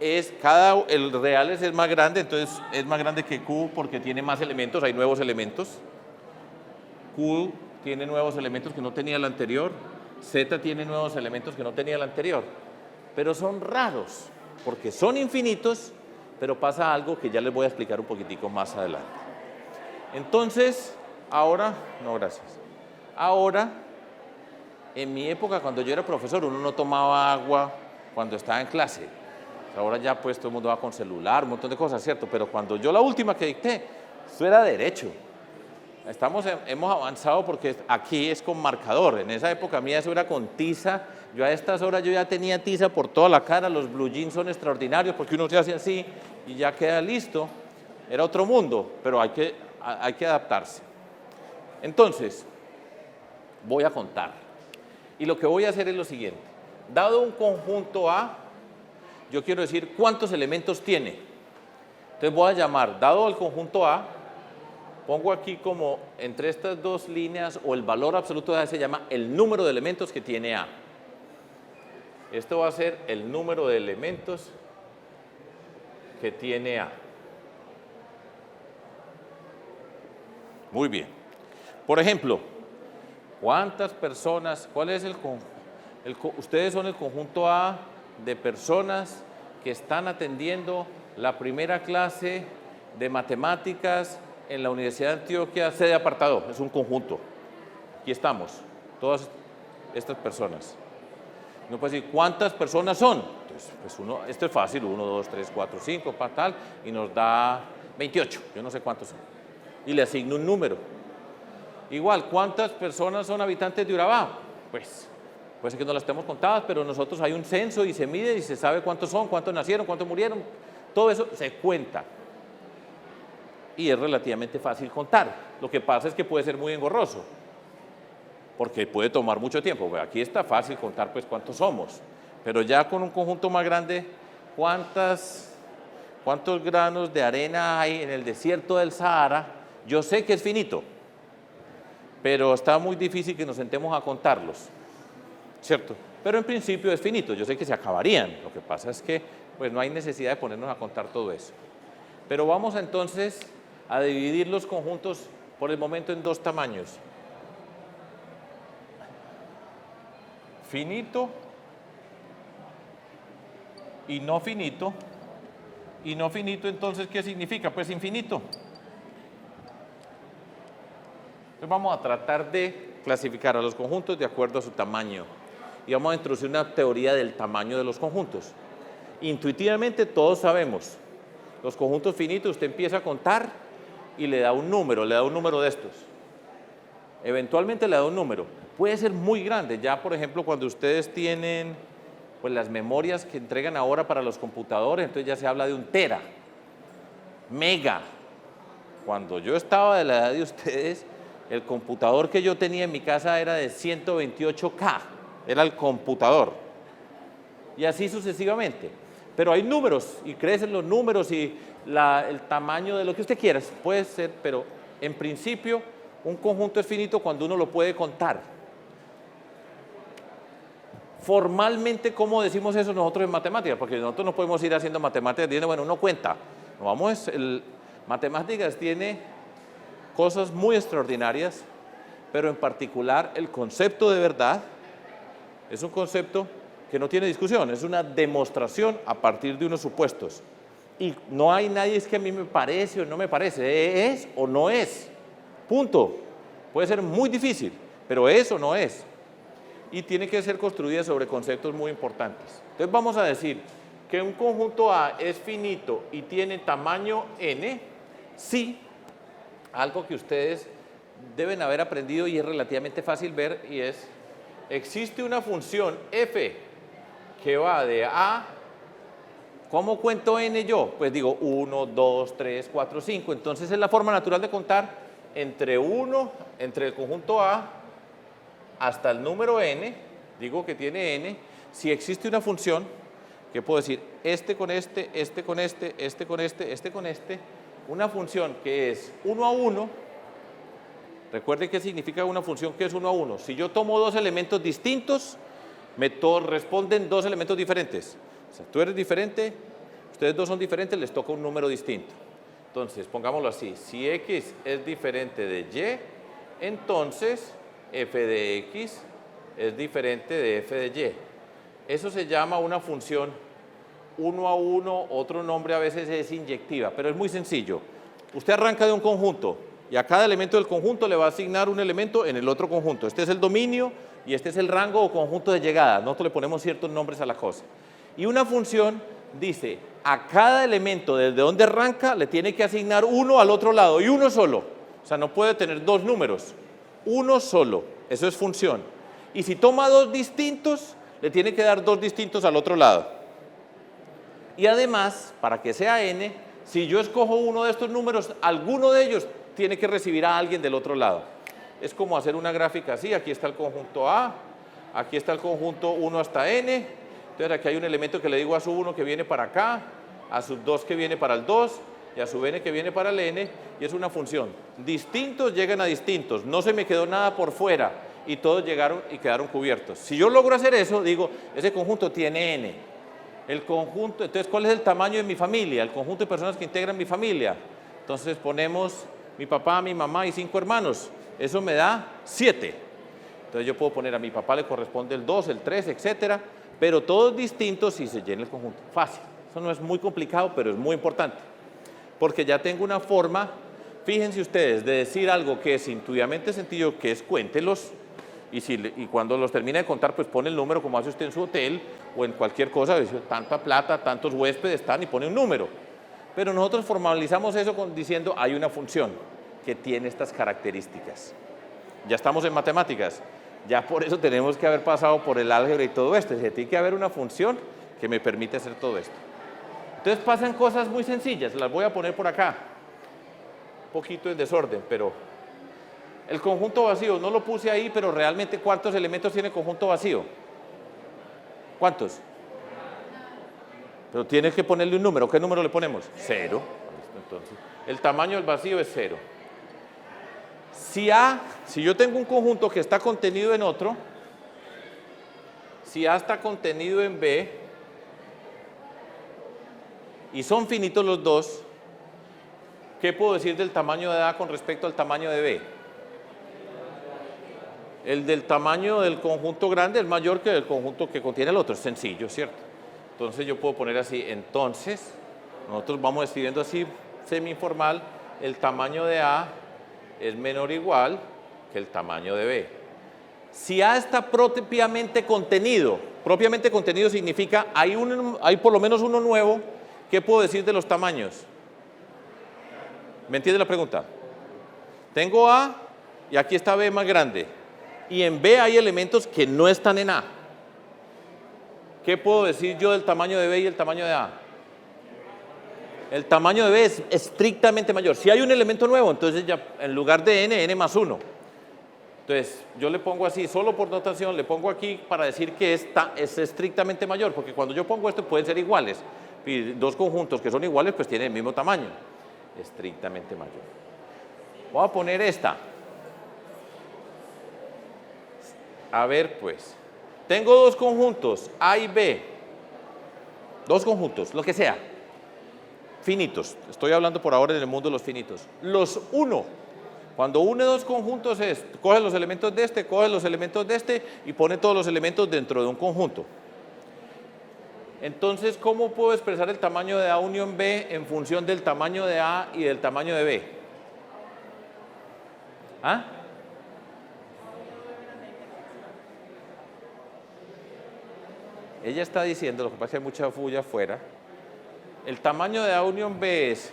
El real es más grande, entonces es más grande que Q porque tiene más elementos, hay nuevos elementos. Q tiene nuevos elementos que no tenía el anterior, Z tiene nuevos elementos que no tenía el anterior, pero son raros porque son infinitos, pero pasa algo que ya les voy a explicar un poquitico más adelante. Entonces, ahora, no gracias, ahora, en mi época cuando yo era profesor uno no tomaba agua cuando estaba en clase. Ahora ya pues todo el mundo va con celular, un montón de cosas, ¿cierto? Pero cuando yo la última que dicté, eso era derecho. Hemos avanzado porque aquí es con marcador. En esa época mía eso era con tiza. Yo a estas horas yo ya tenía tiza por toda la cara. Los blue jeans son extraordinarios porque uno se hace así y ya queda listo. Era otro mundo, pero hay que adaptarse. Entonces, voy a contar. Y lo que voy a hacer es lo siguiente. Dado un conjunto A, yo quiero decir cuántos elementos tiene. Entonces voy a llamar, dado el conjunto A, pongo aquí como entre estas dos líneas o el valor absoluto de A se llama el número de elementos que tiene A. Esto va a ser el número de elementos que tiene A. Muy bien. Por ejemplo, ¿cuántas personas, cuál es ustedes son el conjunto A de personas que están atendiendo la primera clase de matemáticas en la Universidad de Antioquia, sede apartado? Es un conjunto. Aquí estamos, todas estas personas. Uno puede decir, ¿cuántas personas son? Entonces, pues esto es fácil, 1, 2, 3, 4, 5, para tal, y nos da 28, yo no sé cuántos son. Y le asigno un número. Igual, ¿cuántas personas son habitantes de Urabá? Pues, puede ser que no las tenemos contadas, pero nosotros hay un censo y se mide y se sabe cuántos son, cuántos nacieron, cuántos murieron. Todo eso se cuenta. Y es relativamente fácil contar. Lo que pasa es que puede ser muy engorroso, porque puede tomar mucho tiempo. Bueno, aquí está fácil contar pues cuántos somos, pero ya con un conjunto más grande, ¿cuántos granos de arena hay en el desierto del Sahara? Yo sé que es finito, pero está muy difícil que nos sentemos a contarlos, ¿cierto? Pero en principio es finito, yo sé que se acabarían. Lo que pasa es que pues no hay necesidad de ponernos a contar todo eso. Pero vamos entonces a dividir los conjuntos por el momento en dos tamaños. Finito y no finito. Y no finito, entonces, ¿qué significa? Pues infinito. Entonces vamos a tratar de clasificar a los conjuntos de acuerdo a su tamaño. Y vamos a introducir una teoría del tamaño de los conjuntos. Intuitivamente todos sabemos, los conjuntos finitos usted empieza a contar y le da un número de estos. Eventualmente le da un número. Puede ser muy grande. Ya, por ejemplo, cuando ustedes tienen pues, las memorias que entregan ahora para los computadores, entonces ya se habla de un tera, mega. Cuando yo estaba de la edad de ustedes, el computador que yo tenía en mi casa era de 128K, era el computador. Y así sucesivamente. Pero hay números y crecen los números y el tamaño de lo que usted quiera, puede ser, pero en principio un conjunto es finito cuando uno lo puede contar. Formalmente, ¿cómo decimos eso nosotros en matemáticas? Porque nosotros no podemos ir haciendo matemáticas diciendo, bueno, uno cuenta. No, matemáticas tiene cosas muy extraordinarias, pero en particular el concepto de verdad es un concepto que no tiene discusión, es una demostración a partir de unos supuestos. Y no hay nadie, es que a mí me parece o no me parece, es o no es, punto. Puede ser muy difícil, pero es o no es. y tiene que ser construida sobre conceptos muy importantes. Entonces vamos a decir que un conjunto A es finito y tiene tamaño n, sí, algo que ustedes deben haber aprendido y es relativamente fácil ver, y es, existe una función f que va de A. ¿Cómo cuento n yo? Pues digo 1, 2, 3, 4, 5. Entonces es la forma natural de contar entre el conjunto A hasta el número n, digo que tiene n, si existe una función que puedo decir este con este, este con este, este con este, este con este, una función que es 1 a 1. Recuerden qué significa una función que es 1 a 1. Si yo tomo dos elementos distintos, me responden dos elementos diferentes. O sea, tú eres diferente, ustedes dos son diferentes, les toca un número distinto. Entonces, pongámoslo así, si x es diferente de y, entonces f de x es diferente de f de y. Eso se llama una función 1 a 1, otro nombre a veces es inyectiva, pero es muy sencillo. Usted arranca de un conjunto y a cada elemento del conjunto le va a asignar un elemento en el otro conjunto. Este es el dominio y este es el rango o conjunto de llegada. Nosotros le ponemos ciertos nombres a la cosa. Y una función dice, a cada elemento desde donde arranca le tiene que asignar uno al otro lado y uno solo. O sea, no puede tener dos números, uno solo. Eso es función. Y si toma dos distintos, le tiene que dar dos distintos al otro lado. Y además, para que sea n, si yo escojo uno de estos números, alguno de ellos tiene que recibir a alguien del otro lado. Es como hacer una gráfica así, aquí está el conjunto A, aquí está el conjunto 1 hasta n, entonces aquí hay un elemento que le digo a su 1 que viene para acá, a su 2 que viene para el 2, y a su n que viene para el n, y es una función. Distintos llegan a distintos, no se me quedó nada por fuera, y todos llegaron y quedaron cubiertos. Si yo logro hacer eso, digo, ese conjunto tiene n. El conjunto, entonces, ¿cuál es el tamaño de mi familia? El conjunto de personas que integran mi familia. Entonces ponemos mi papá, mi mamá y 5 hermanos. Eso me da 7. Entonces yo puedo poner a mi papá le corresponde el 2, el 3, etcétera, pero todos distintos y se llena el conjunto. Fácil. Eso no es muy complicado, pero es muy importante. Porque ya tengo una forma, fíjense ustedes, de decir algo que es intuitivamente sencillo, que es cuéntelos. Y cuando los termine de contar, pues pone el número como hace usted en su hotel o en cualquier cosa, dice, tanta plata, tantos huéspedes están y pone un número. Pero nosotros formalizamos eso diciendo, hay una función que tiene estas características. Ya estamos en matemáticas, ya por eso tenemos que haber pasado por el álgebra y todo esto. Tiene que haber una función que me permite hacer todo esto. Entonces pasan cosas muy sencillas, las voy a poner por acá. Un poquito en desorden, pero... El conjunto vacío, no lo puse ahí, pero realmente ¿cuántos elementos tiene el conjunto vacío? ¿Cuántos? Pero tienes que ponerle un número. ¿Qué número le ponemos? 0. Entonces, el tamaño del vacío es 0. Si yo tengo un conjunto que está contenido en otro, si A está contenido en B, y son finitos los dos, ¿qué puedo decir del tamaño de A con respecto al tamaño de B? El del tamaño del conjunto grande es mayor que el conjunto que contiene el otro. Es sencillo, ¿cierto? Entonces yo puedo poner así. Entonces, nosotros vamos escribiendo así semi-informal, el tamaño de A es menor o igual que el tamaño de B. Si A está propiamente contenido significa hay por lo menos uno nuevo, ¿qué puedo decir de los tamaños? ¿Me entiende la pregunta? Tengo A y aquí está B más grande. Y en B hay elementos que no están en A. ¿Qué puedo decir yo del tamaño de B y el tamaño de A? El tamaño de B es estrictamente mayor. Si hay un elemento nuevo, entonces ya en lugar de n más 1. Entonces yo le pongo así, solo por notación, le pongo aquí para decir que es estrictamente mayor, porque cuando yo pongo esto pueden ser iguales. Y dos conjuntos que son iguales pues tienen el mismo tamaño. Estrictamente mayor. Voy a poner esta. A ver, pues, tengo dos conjuntos, A y B, dos conjuntos, lo que sea, finitos, estoy hablando por ahora en el mundo de los finitos. Los uno, cuando une dos conjuntos es, coge los elementos de este, coge los elementos de este y pone todos los elementos dentro de un conjunto. Entonces, ¿cómo puedo expresar el tamaño de A unión B en función del tamaño de A y del tamaño de B? ¿Ah? ella está diciendo, lo que pasa es que hay mucha fulla afuera, el tamaño de A unión B es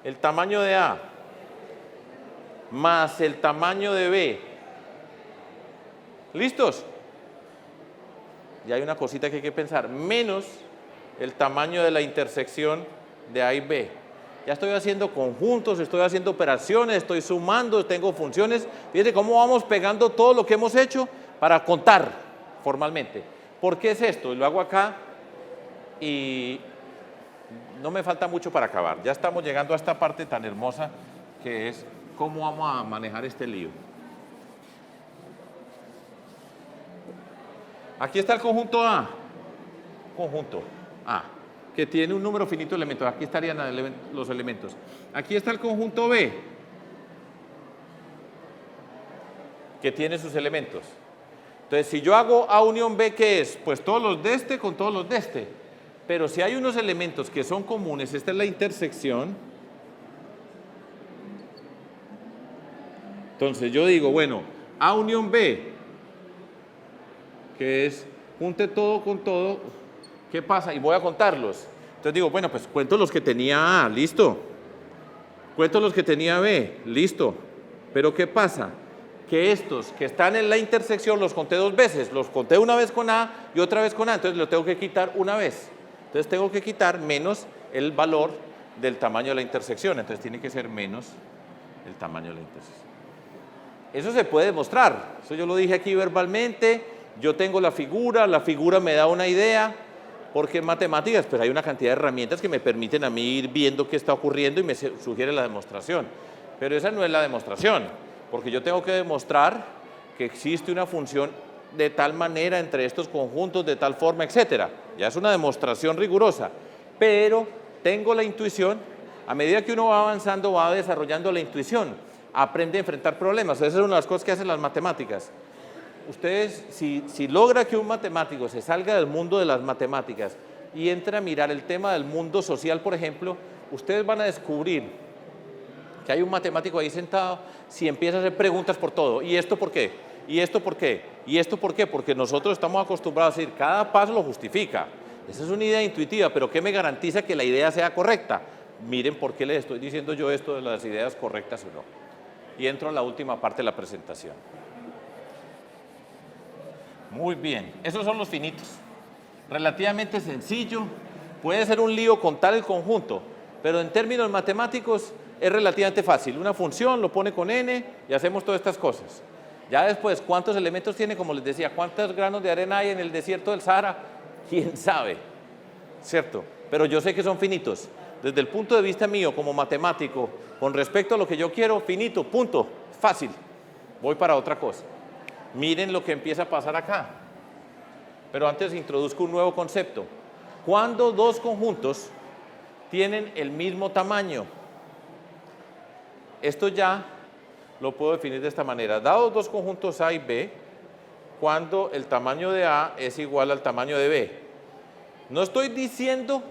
el tamaño de A más el tamaño de B. ¿Listos? Y hay una cosita que hay que pensar, menos el tamaño de la intersección de A y B. Ya estoy haciendo conjuntos, estoy haciendo operaciones, estoy sumando, tengo funciones. Fíjense cómo vamos pegando todo lo que hemos hecho para contar formalmente. ¿Por qué es esto? Lo hago acá y no me falta mucho para acabar. Ya estamos llegando a esta parte tan hermosa que es cómo vamos a manejar este lío. Aquí está el conjunto A, que tiene un número finito de elementos. Aquí estarían los elementos. Aquí está el conjunto B, que tiene sus elementos. Entonces, si yo hago A unión B, ¿qué es? Pues todos los de este con todos los de este. Pero si hay unos elementos que son comunes, esta es la intersección. Entonces, yo digo, bueno, A unión B, que es junte todo con todo, ¿qué pasa? Y voy a contarlos. Entonces digo, bueno, pues cuento los que tenía A, listo. Cuento los que tenía B, listo. Pero ¿qué pasa? Que estos que están en la intersección los conté dos veces. Los conté una vez con A y otra vez con A, entonces los tengo que quitar una vez. Entonces tengo que quitar menos el valor del tamaño de la intersección. Entonces tiene que ser menos el tamaño de la intersección. Eso se puede demostrar. Eso yo lo dije aquí verbalmente. Yo tengo la figura me da una idea, porque en matemáticas pues hay una cantidad de herramientas que me permiten a mí ir viendo qué está ocurriendo y me sugiere la demostración. Pero esa no es la demostración, porque yo tengo que demostrar que existe una función de tal manera entre estos conjuntos, de tal forma, etcétera. Ya es una demostración rigurosa, pero tengo la intuición. A medida que uno va avanzando, va desarrollando la intuición, aprende a enfrentar problemas. Esa es una de las cosas que hacen las matemáticas. Ustedes, si logra que un matemático se salga del mundo de las matemáticas y entre a mirar el tema del mundo social, por ejemplo, ustedes van a descubrir que hay un matemático ahí sentado, si empieza a hacer preguntas por todo. ¿Y esto por qué? ¿Y esto por qué? ¿Y esto por qué? Porque nosotros estamos acostumbrados a decir, cada paso lo justifica. Esa es una idea intuitiva, pero ¿qué me garantiza que la idea sea correcta? Miren por qué les estoy diciendo yo esto de las ideas correctas o no. Y entro a la última parte de la presentación. Muy bien, esos son los finitos. Relativamente sencillo, puede ser un lío contar el conjunto, pero en términos matemáticos es relativamente fácil. Una función lo pone con n y hacemos todas estas cosas. Ya después, ¿cuántos elementos tiene? Como les decía, ¿cuántos granos de arena hay en el desierto del Sahara? ¿Quién sabe? ¿Cierto? Pero yo sé que son finitos. Desde el punto de vista mío como matemático, con respecto a lo que yo quiero, finito, punto, fácil. Voy para otra cosa. Miren lo que empieza a pasar acá. Pero antes introduzco un nuevo concepto. ¿Cuándo dos conjuntos tienen el mismo tamaño? Esto ya lo puedo definir de esta manera. Dados dos conjuntos A y B, cuando el tamaño de A es igual al tamaño de B. No estoy diciendo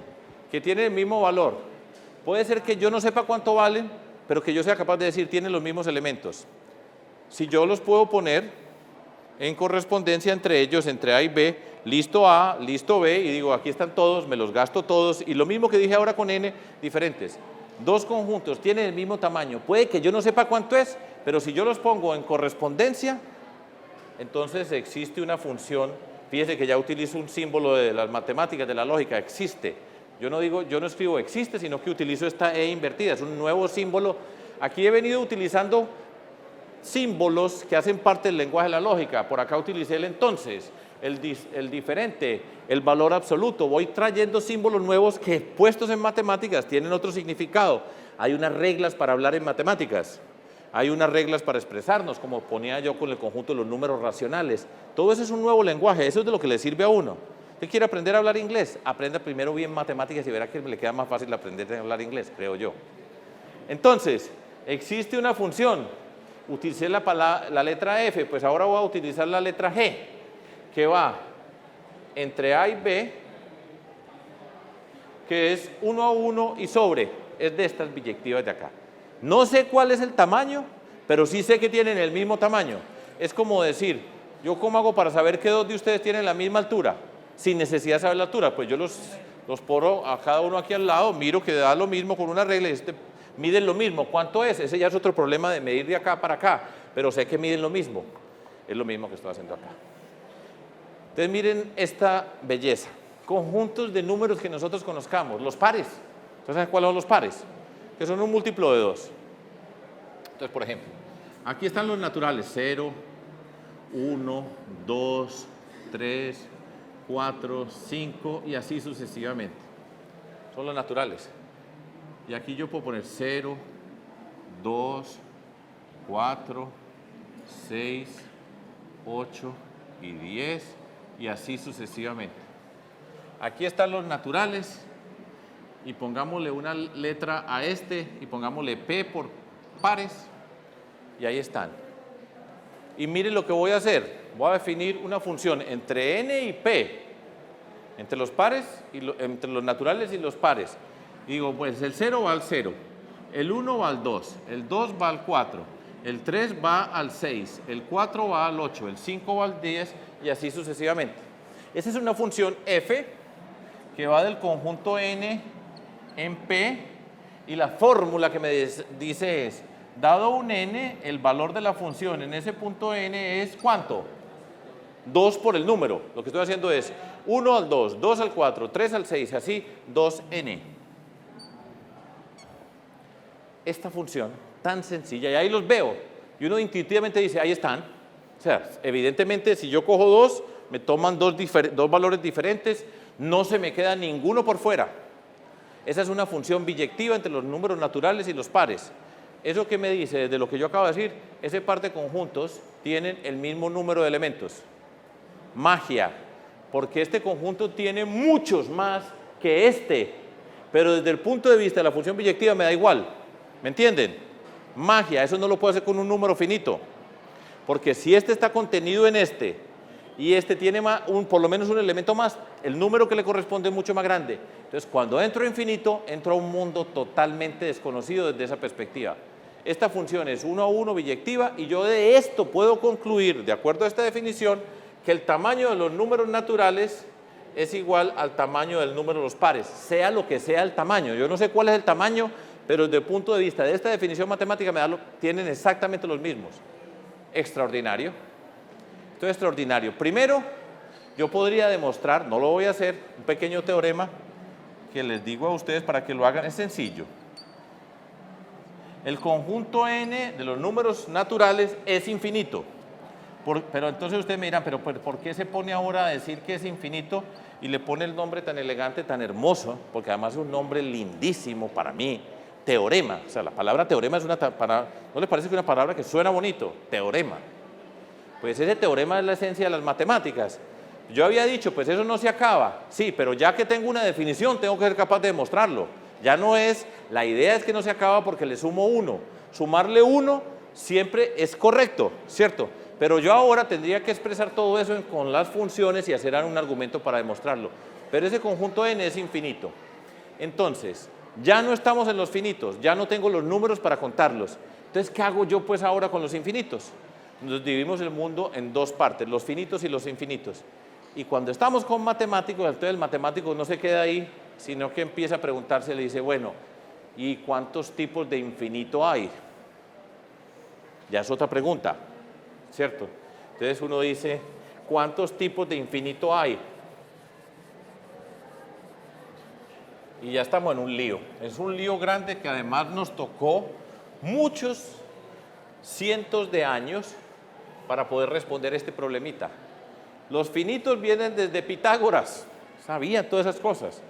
que tienen el mismo valor. Puede ser que yo no sepa cuánto valen, pero que yo sea capaz de decir tienen los mismos elementos. Si yo los puedo poner en correspondencia entre ellos, entre A y B, listo A, listo B, y digo, aquí están todos, me los gasto todos, y lo mismo que dije ahora con n, diferentes. Dos conjuntos tienen el mismo tamaño, puede que yo no sepa cuánto es, pero si yo los pongo en correspondencia, entonces existe una función. Fíjese que ya utilizo un símbolo de las matemáticas, de la lógica, existe. Yo no escribo existe, sino que utilizo esta E invertida, es un nuevo símbolo. Aquí he venido utilizando símbolos que hacen parte del lenguaje de la lógica. Por acá utilicé el entonces, el diferente, el valor absoluto. Voy trayendo símbolos nuevos que puestos en matemáticas tienen otro significado. Hay unas reglas para hablar en matemáticas. Hay unas reglas para expresarnos, como ponía yo con el conjunto de los números racionales. Todo eso es un nuevo lenguaje, eso es de lo que le sirve a uno. ¿Usted quiere aprender a hablar inglés? Aprenda primero bien matemáticas y verá que le queda más fácil aprender a hablar inglés, creo yo. Entonces, existe una función. Utilicé la letra F, pues ahora voy a utilizar la letra G, que va entre A y B, que es 1 a 1 y sobre, es de estas biyectivas de acá. No sé cuál es el tamaño, pero sí sé que tienen el mismo tamaño. Es como decir, ¿yo cómo hago para saber que dos de ustedes tienen la misma altura? Pues sin necesidad de saber la altura. Pues yo los poro a cada uno aquí al lado, miro que da lo mismo con una regla y miden lo mismo. ¿Cuánto es? Ese ya es otro problema de medir de acá para acá, pero sé que miden lo mismo. Es lo mismo que estoy haciendo acá. Entonces miren esta belleza. Conjuntos de números que nosotros conozcamos, los pares. ¿Ustedes saben cuáles son los pares? Que son un múltiplo de 2. Entonces, por ejemplo, aquí están los naturales, 0, 1, 2, 3, 4, 5 y así sucesivamente. Son los naturales. Y aquí yo puedo poner 0, 2, 4, 6, 8 y 10 y así sucesivamente. Aquí están los naturales y pongámosle una letra a este y pongámosle P por pares y ahí están. Y miren lo que voy a hacer. Voy a definir una función entre n y p, entre los pares, entre los naturales y los pares. Digo, pues el 0 va al 0, el 1 va al 2, el 2 va al 4, el 3 va al 6, el 4 va al 8, el 5 va al 10 y así sucesivamente. Esa es una función f que va del conjunto n en p y la fórmula que me dice es, dado un n, el valor de la función en ese punto n es ¿cuánto? 2 por el número. Lo que estoy haciendo es 1 al 2, 2 al 4, 3 al 6, así 2n. Esta función tan sencilla, y ahí los veo, y uno intuitivamente dice, ahí están. O sea, evidentemente si yo cojo dos, me toman dos valores diferentes, no se me queda ninguno por fuera. Esa es una función biyectiva entre los números naturales y los pares. ¿Eso qué me dice? Desde lo que yo acabo de decir, ese par de conjuntos tienen el mismo número de elementos. Magia, porque este conjunto tiene muchos más que este, pero desde el punto de vista de la función biyectiva me da igual. ¿Me entienden? Magia, eso no lo puedo hacer con un número finito, porque si este está contenido en este y este tiene por lo menos un elemento más, el número que le corresponde es mucho más grande. Entonces, cuando entro a infinito, entro a un mundo totalmente desconocido desde esa perspectiva. Esta función es 1 a 1 biyectiva y yo de esto puedo concluir, de acuerdo a esta definición, que el tamaño de los números naturales es igual al tamaño del número de los pares, sea lo que sea el tamaño. Yo no sé cuál es el tamaño, pero desde el punto de vista de esta definición matemática tienen exactamente los mismos. Extraordinario. Esto es extraordinario. Primero, yo podría demostrar, no lo voy a hacer, un pequeño teorema que les digo a ustedes para que lo hagan, es sencillo. El conjunto n de los números naturales es infinito. Pero entonces ustedes me dirán, pero ¿por qué se pone ahora a decir que es infinito y le pone el nombre tan elegante, tan hermoso? Porque además es un nombre lindísimo para mí. Teorema, o sea, la palabra teorema es una palabra, ¿no les parece que es una palabra que suena bonito? Teorema. Pues ese teorema es la esencia de las matemáticas. Yo había dicho, pues eso no se acaba. Sí, pero ya que tengo una definición, tengo que ser capaz de demostrarlo. Ya no es, la idea es que no se acaba porque le sumo 1. Sumarle 1 siempre es correcto, ¿cierto? Pero yo ahora tendría que expresar todo eso con las funciones y hacer un argumento para demostrarlo. Pero ese conjunto n es infinito. Entonces, ya no estamos en los finitos, ya no tengo los números para contarlos. Entonces, ¿qué hago yo pues ahora con los infinitos? Nos dividimos el mundo en dos partes, los finitos y los infinitos. Y cuando estamos con matemáticos, entonces el matemático no se queda ahí, sino que empieza a preguntarse, le dice, bueno, ¿y cuántos tipos de infinito hay? Ya es otra pregunta, ¿cierto? Entonces uno dice, ¿cuántos tipos de infinito hay? Y ya estamos en un lío. Es un lío grande que además nos tocó muchos cientos de años para poder responder este problemita. Los finitos vienen desde Pitágoras, sabían todas esas cosas,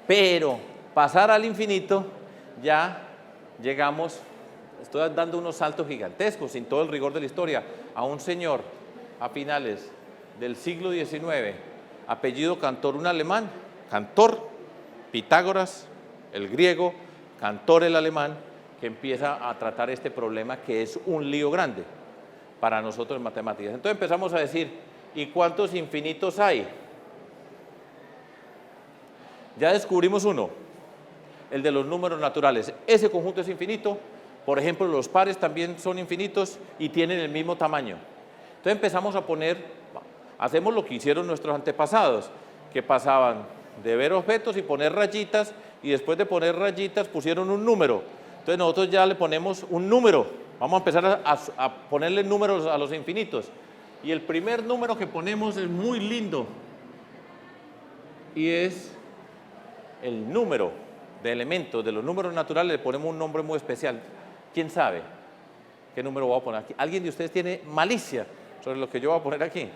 pero pasar al infinito ya llegamos, estoy dando unos saltos gigantescos sin todo el rigor de la historia, a un señor a finales del siglo XIX, apellido Cantor, un alemán, Cantor, Pitágoras, el griego, Cantor el alemán, que empieza a tratar este problema que es un lío grande para nosotros en matemáticas. Entonces empezamos a decir, ¿y cuántos infinitos hay? Ya descubrimos uno, el de los números naturales. Ese conjunto es infinito. Por ejemplo, los pares también son infinitos y tienen el mismo tamaño. Entonces empezamos a poner, hacemos lo que hicieron nuestros antepasados. que pasaban de ver objetos y poner rayitas, y después de poner rayitas pusieron un número. Entonces nosotros ya le ponemos un número. Vamos a empezar a ponerle números a los infinitos. Y el primer número que ponemos es muy lindo. Y es el número de elementos, de los números naturales, le ponemos un nombre muy especial. ¿Quién sabe qué número voy a poner aquí? ¿Alguien de ustedes tiene malicia sobre lo que yo voy a poner aquí?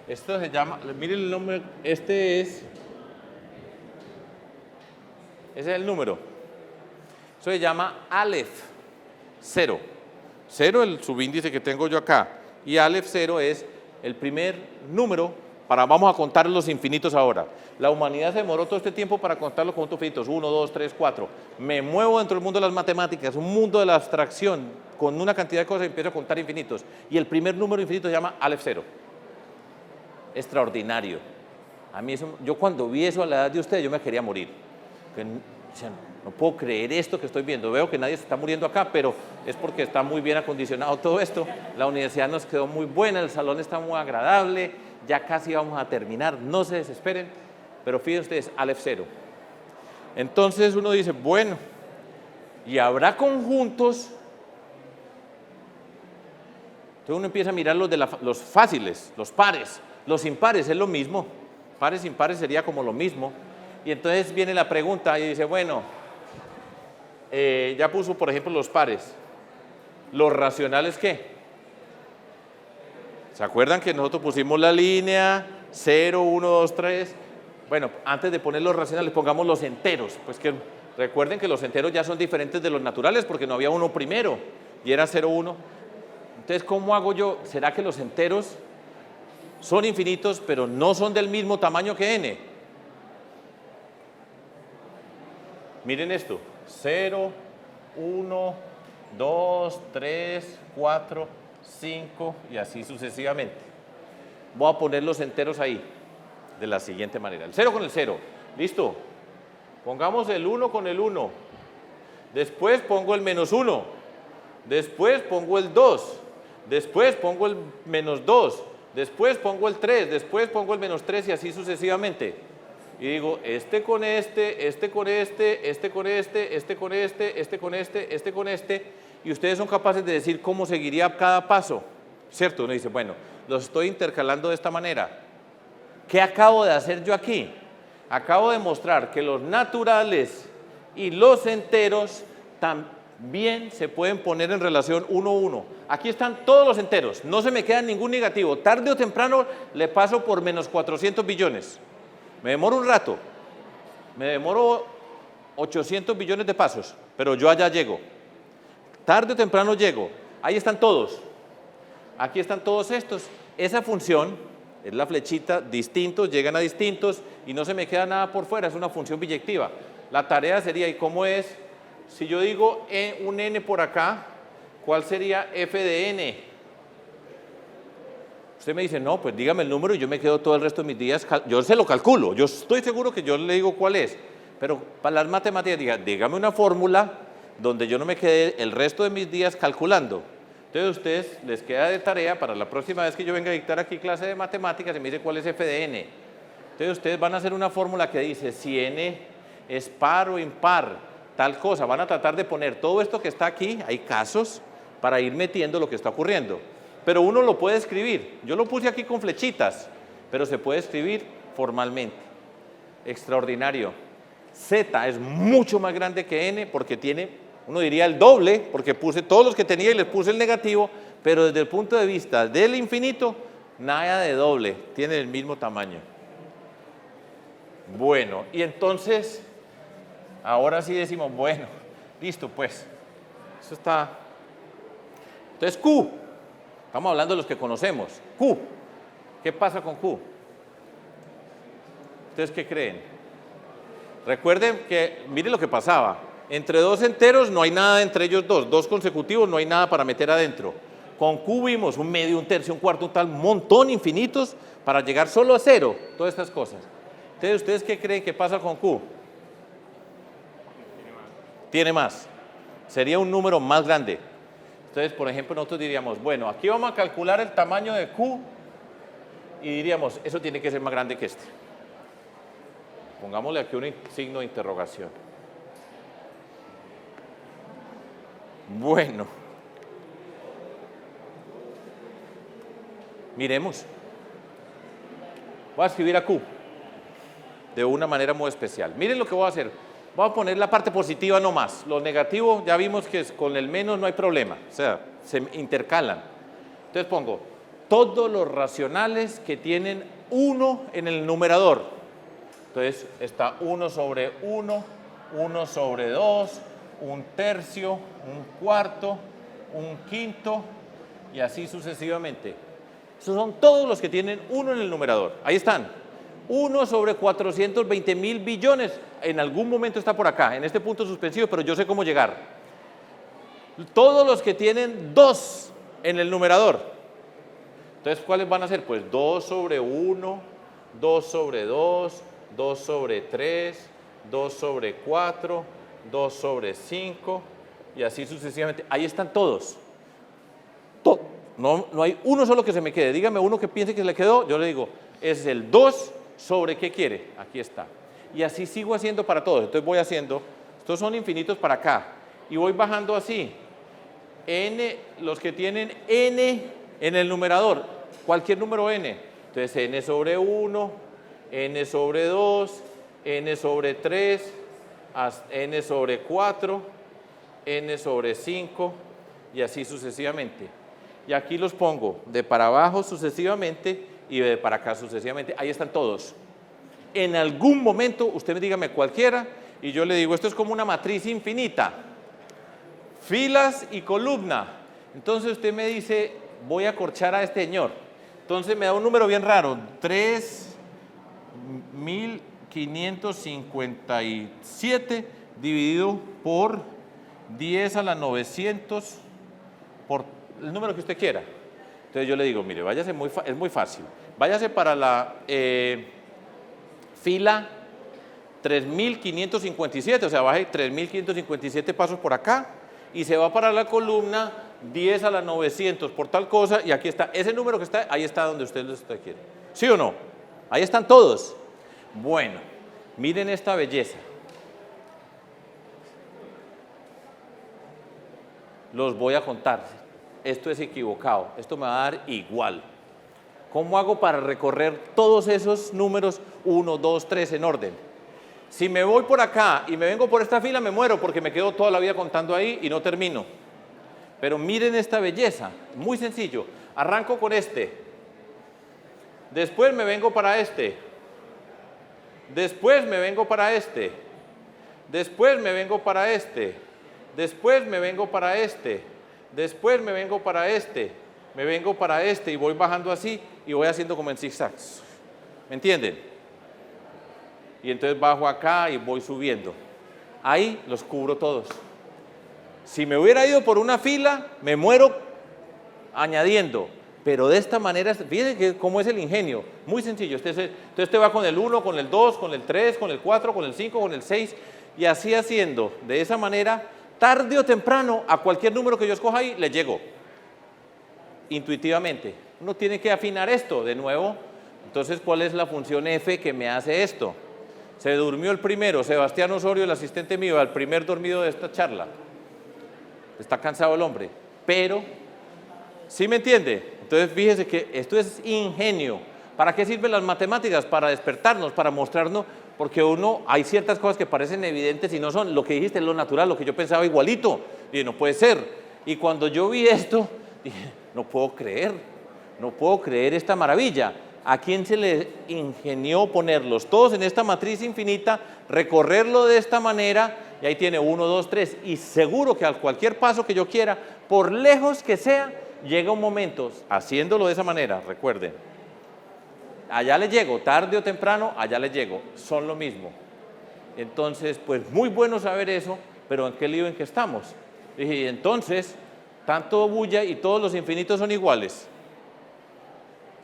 Esto se llama, miren el nombre, ese es el número. Eso se llama Aleph 0. 0 el subíndice que tengo yo acá. Y Aleph 0 es el primer número vamos a contar los infinitos ahora. La humanidad se demoró todo este tiempo para contar los conjuntos finitos. 1, 2, 3, 4. Me muevo dentro del mundo de las matemáticas, un mundo de la abstracción, con una cantidad de cosas y empiezo a contar infinitos. Y el primer número infinito se llama Aleph 0. Extraordinario. A mí eso, yo cuando vi eso a la edad de ustedes, yo me quería morir. O sea, no puedo creer esto que estoy viendo. Veo que nadie se está muriendo acá, pero es porque está muy bien acondicionado todo esto. La universidad nos quedó muy buena, el salón está muy agradable, ya casi vamos a terminar, no se desesperen, pero fíjense ustedes, Aleph 0. Entonces uno dice, bueno, ¿y habrá conjuntos? Entonces uno empieza a mirar los fáciles, los pares, los impares, es lo mismo. Pares, impares sería como lo mismo. Y entonces viene la pregunta y dice, bueno, ya puso por ejemplo los pares. ¿Los racionales qué? ¿Se acuerdan que nosotros pusimos la línea 0, 1, 2, 3? Bueno, antes de poner los racionales pongamos los enteros. Pues que recuerden que los enteros ya son diferentes de los naturales porque no había uno primero y era 0, 1. Entonces, ¿cómo hago yo? ¿Será que los enteros son infinitos pero no son del mismo tamaño que n? Miren esto, 0, 1, 2, 3, 4, 5 y así sucesivamente. Voy a poner los enteros ahí de la siguiente manera. El 0 con el 0, ¿listo? Pongamos el 1 con el 1. Después pongo el menos 1. Después pongo el 2. Después pongo el menos 2. Después pongo el 3. Después pongo el menos 3 y así sucesivamente. Y digo, este con este, este con este, este con este, este con este, este con este, este con este, y ustedes son capaces de decir cómo seguiría cada paso, ¿cierto? Uno dice, bueno, los estoy intercalando de esta manera. ¿Qué acabo de hacer yo aquí? Acabo de mostrar que los naturales y los enteros también se pueden poner en relación 1, 1. Aquí están todos los enteros, no se me queda ningún negativo. Tarde o temprano le paso por menos 400 billones. Me demoro un rato, me demoro 800 billones de pasos, pero yo allá llego. Tarde o temprano llego. Ahí están todos. Aquí están todos estos. Esa función es la flechita, distintos, llegan a distintos y no se me queda nada por fuera, es una función biyectiva. La tarea sería, ¿y cómo es? Si yo digo un n por acá, ¿cuál sería f de n? Usted me dice, no, pues dígame el número y yo me quedo todo el resto de mis días, yo se lo calculo, yo estoy seguro que yo le digo cuál es, pero para las matemáticas, dígame una fórmula donde yo no me quede el resto de mis días calculando. Entonces a ustedes les queda de tarea para la próxima vez que yo venga a dictar aquí clase de matemáticas y me dice cuál es f de n. Entonces ustedes van a hacer una fórmula que dice si n es par o impar, tal cosa, van a tratar de poner todo esto que está aquí, hay casos para ir metiendo lo que está ocurriendo. Pero uno lo puede escribir. Yo lo puse aquí con flechitas, pero se puede escribir formalmente. Extraordinario. Z es mucho más grande que n porque tiene, uno diría el doble, porque puse todos los que tenía y les puse el negativo, pero desde el punto de vista del infinito, nada de doble, tiene el mismo tamaño. Bueno, y entonces, ahora sí decimos, bueno, listo pues, eso está. Entonces Q. Estamos hablando de los que conocemos. Q. ¿Qué pasa con Q? ¿Ustedes qué creen? Recuerden que, miren lo que pasaba. Entre dos enteros no hay nada entre ellos dos. Dos consecutivos no hay nada para meter adentro. Con Q vimos un medio, un tercio, un cuarto, un tal montón infinitos para llegar solo a 0. Todas estas cosas. Entonces, ¿ustedes qué creen que pasa con Q? Tiene más. Sería un número más grande. Entonces, por ejemplo, nosotros diríamos, bueno, aquí vamos a calcular el tamaño de Q y diríamos, eso tiene que ser más grande que este. Pongámosle aquí un signo de interrogación. Bueno, miremos. Voy a escribir a Q de una manera muy especial. Miren lo que voy a hacer. Voy a poner la parte positiva nomás. Lo negativo ya vimos que con el menos no hay problema. O sea, se intercalan. Entonces pongo todos los racionales que tienen 1 en el numerador. Entonces está 1 sobre 1, 1 sobre 2, un tercio, un cuarto, un quinto y así sucesivamente. Esos son todos los que tienen 1 en el numerador. Ahí están. 1 sobre 420.000 billones. En algún momento está por acá, en este punto suspensivo, pero yo sé cómo llegar. Todos los que tienen 2 en el numerador. Entonces, ¿cuáles van a ser? Pues 2 sobre 1, 2 sobre 2, 2 sobre 3, 2 sobre 4, 2 sobre 5 y así sucesivamente. Ahí están todos. No hay uno solo que se me quede. Dígame uno que piense que se le quedó. Yo le digo, es el 2 sobre ¿qué quiere? Aquí está. Y así sigo haciendo para todos. Entonces voy haciendo, estos son infinitos para acá. Y voy bajando así. N, los que tienen N en el numerador, cualquier número N. Entonces N sobre 1, N sobre 2, N sobre 3, N sobre 4, N sobre 5 y así sucesivamente. Y aquí los pongo de para abajo sucesivamente y de para acá sucesivamente. Ahí están todos. En algún momento, usted me dígame cualquiera, y yo le digo, esto es como una matriz infinita. Filas y columna. Entonces usted me dice, voy a acorchar a este señor. Entonces me da un número bien raro, 3.557 dividido por 10 a la 900 por el número que usted quiera. Entonces yo le digo, mire, váyase es muy fácil. Váyase para la fila 3.557, o sea, baje 3.557 pasos por acá y se va para la columna 10 a la 900 por tal cosa y aquí está, ese número que está, ahí está donde usted quiere. ¿Sí o no? Ahí están todos. Bueno, miren esta belleza. Los voy a contar. Esto es equivocado, esto me va a dar igual. ¿Cómo hago para recorrer todos esos números 1, 2, 3 en orden? Si me voy por acá y me vengo por esta fila, me muero porque me quedo toda la vida contando ahí y no termino. Pero miren esta belleza, muy sencillo. Arranco con este. Después me vengo para este. Después me vengo para este. Después me vengo para este. Después me vengo para este. Después me vengo para este. Me vengo para este y voy bajando así y voy haciendo como en zigzags. ¿Me entienden? Y entonces bajo acá y voy subiendo. Ahí los cubro todos. Si me hubiera ido por una fila, me muero añadiendo. Pero de esta manera, fíjense cómo es el ingenio. Muy sencillo. Entonces usted va con el 1, con el 2, con el 3, con el 4, con el 5, con el 6. Y así haciendo. De esa manera, tarde o temprano, a cualquier número que yo escoja ahí, le llego. Intuitivamente. Uno tiene que afinar esto de nuevo. Entonces, ¿cuál es la función F que me hace esto? Se durmió el primero, Sebastián Osorio, el asistente mío, el primer dormido de esta charla. Está cansado el hombre, pero, ¿sí me entiende? Entonces, fíjese que esto es ingenio. ¿Para qué sirven las matemáticas? Para despertarnos, para mostrarnos, porque hay ciertas cosas que parecen evidentes y no son. Lo que dijiste es lo natural, lo que yo pensaba igualito. Y no puede ser. Y cuando yo vi esto, dije, no puedo creer esta maravilla. ¿A quién se le ingenió ponerlos todos en esta matriz infinita, recorrerlo de esta manera? Y ahí tiene 1, 2, 3. Y seguro que a cualquier paso que yo quiera, por lejos que sea, llega un momento, haciéndolo de esa manera, recuerden, allá le llego, tarde o temprano, allá le llego, son lo mismo. Entonces, pues muy bueno saber eso, pero ¿en qué lío en que estamos? Y entonces, tanto bulla y todos los infinitos son iguales.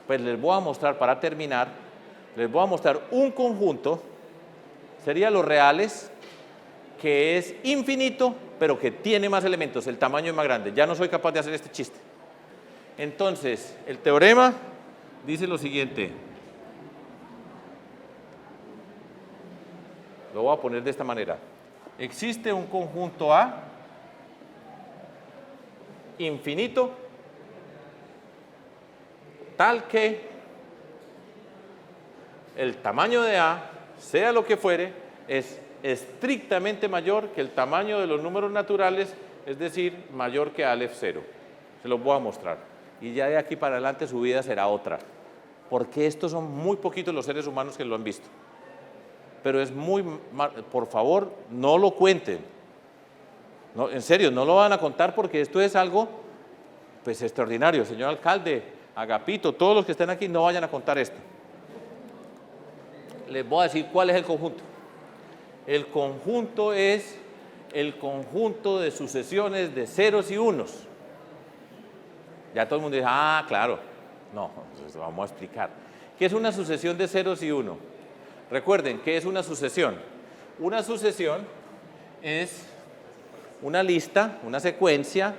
Pues les voy a mostrar, para terminar, les voy a mostrar un conjunto, sería los reales, que es infinito, pero que tiene más elementos, el tamaño es más grande. Ya no soy capaz de hacer este chiste. Entonces, el teorema dice lo siguiente. Lo voy a poner de esta manera. Existe un conjunto A infinito tal que el tamaño de A, sea lo que fuere, es estrictamente mayor que el tamaño de los números naturales, es decir, mayor que Aleph 0. Se los voy a mostrar. Y ya de aquí para adelante su vida será otra. Porque estos son muy poquitos los seres humanos que lo han visto. Pero es muy... Por favor, no lo cuenten. No, en serio, no lo van a contar porque esto es algo pues extraordinario. Señor alcalde, Agapito, todos los que estén aquí, no vayan a contar esto. Les voy a decir cuál es el conjunto. El conjunto es el conjunto de sucesiones de ceros y unos. Ya todo el mundo dice, ah, claro. No, entonces vamos a explicar. ¿Qué es una sucesión de ceros y uno? Recuerden, ¿qué es una sucesión? Una sucesión es una lista, una secuencia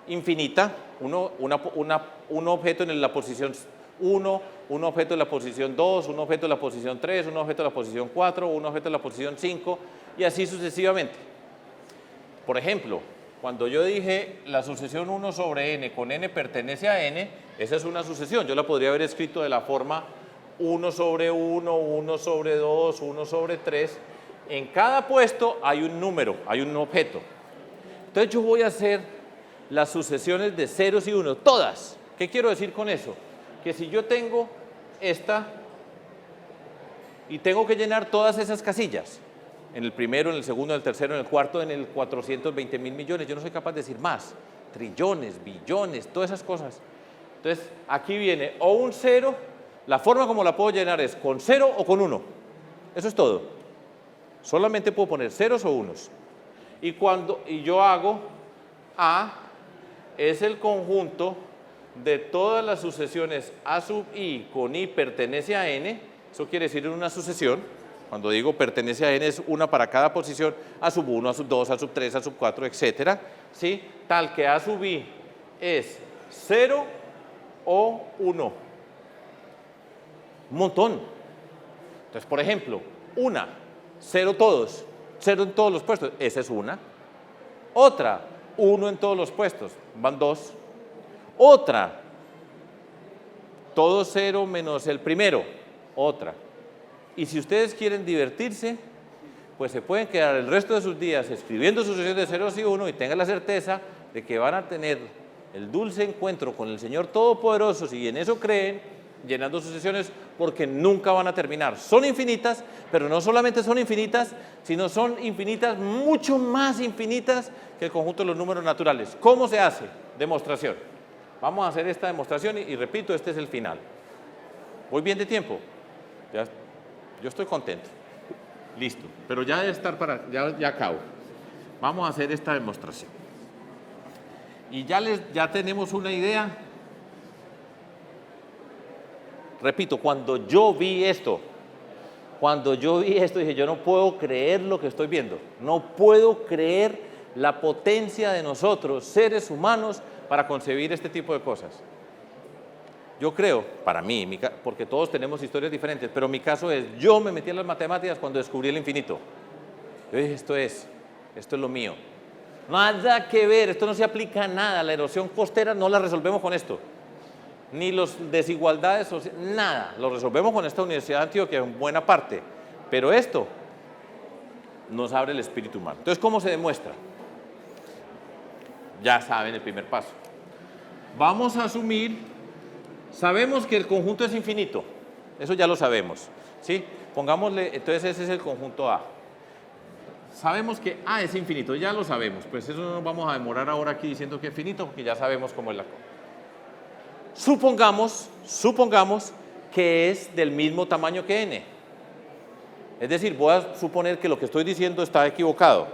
infinita, un objeto en la posición 1, un objeto en la posición 2, un objeto en la posición 3, un objeto en la posición 4, un objeto en la posición 5 y así sucesivamente. Por ejemplo, cuando yo dije la sucesión 1 sobre n con n pertenece a n, esa es una sucesión. Yo la podría haber escrito de la forma 1 sobre 1, 1 sobre 2, 1 sobre 3. En cada puesto hay un número, hay un objeto. Entonces yo voy a hacer las sucesiones de ceros y unos, todas. ¿Qué quiero decir con eso? Que si yo tengo esta y tengo que llenar todas esas casillas, en el primero, en el segundo, en el tercero, en el cuarto, en el 420.000 millones, yo no soy capaz de decir más, trillones, billones, todas esas cosas. Entonces, aquí viene o un cero, la forma como la puedo llenar es con 0 o con 1. Eso es todo. Solamente puedo poner ceros o unos. Y yo hago A, es el conjunto de todas las sucesiones A sub i con i pertenece a n, eso quiere decir en una sucesión, cuando digo pertenece a n es una para cada posición, A sub 1, A sub 2, A sub 3, A sub 4, etcétera, ¿sí? Tal que A sub i es 0 o 1. Un montón. Entonces, por ejemplo, una, 0 todos, 0 en todos los puestos, esa es una. Otra, 1 en todos los puestos, van 2. Otra, todo 0 menos el primero, otra. Y si ustedes quieren divertirse, pues se pueden quedar el resto de sus días escribiendo sucesiones de ceros y 1 y tengan la certeza de que van a tener el dulce encuentro con el Señor Todopoderoso, si en eso creen, llenando sucesiones, porque nunca van a terminar. Son infinitas, pero no solamente son infinitas, sino son infinitas, mucho más infinitas que el conjunto de los números naturales. ¿Cómo se hace? Demostración. Vamos a hacer esta demostración y repito, este es el final. ¿Voy bien de tiempo? Yo estoy contento. Listo, pero ya debe estar ya acabo. Vamos a hacer esta demostración. Y ya tenemos una idea. Repito, cuando yo vi esto, dije, yo no puedo creer lo que estoy viendo. No puedo creer la potencia de nosotros, seres humanos, para concebir este tipo de cosas. Yo creo, para mí, porque todos tenemos historias diferentes, pero mi caso es, yo me metí en las matemáticas cuando descubrí el infinito. Yo dije, esto es lo mío. Nada que ver, esto no se aplica a nada, la erosión costera no la resolvemos con esto. Ni las desigualdades sociales, nada, lo resolvemos con esta Universidad de Antioquia en buena parte, pero esto nos abre el espíritu humano. Entonces, ¿cómo se demuestra? Ya saben el primer paso. Vamos a asumir, sabemos que el conjunto es infinito, eso ya lo sabemos, ¿sí? Pongámosle, entonces ese es el conjunto A. Sabemos que A es infinito, ya lo sabemos, pues eso no nos vamos a demorar ahora aquí diciendo que es finito, porque ya sabemos cómo es la cosa. Supongamos que es del mismo tamaño que n. Es decir, voy a suponer que lo que estoy diciendo está equivocado.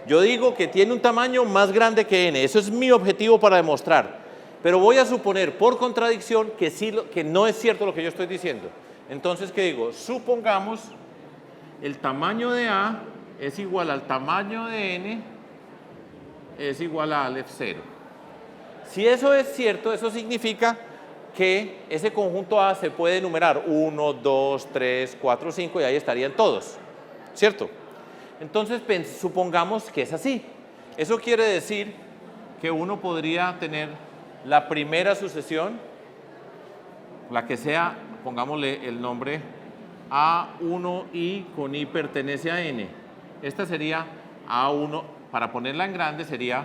Yo digo que tiene un tamaño más grande que n. Eso es mi objetivo para demostrar. Pero voy a suponer por contradicción que no es cierto lo que yo estoy diciendo. Entonces, ¿qué digo? Supongamos el tamaño de A es igual al tamaño de n es igual a Aleph 0. Si eso es cierto, eso significa que ese conjunto A se puede enumerar 1, 2, 3, 4, 5 y ahí estarían todos, ¿cierto? Entonces supongamos que es así. Eso quiere decir que uno podría tener la primera sucesión, la que sea, pongámosle el nombre A1i con i pertenece a n. Esta sería A1, para ponerla en grande sería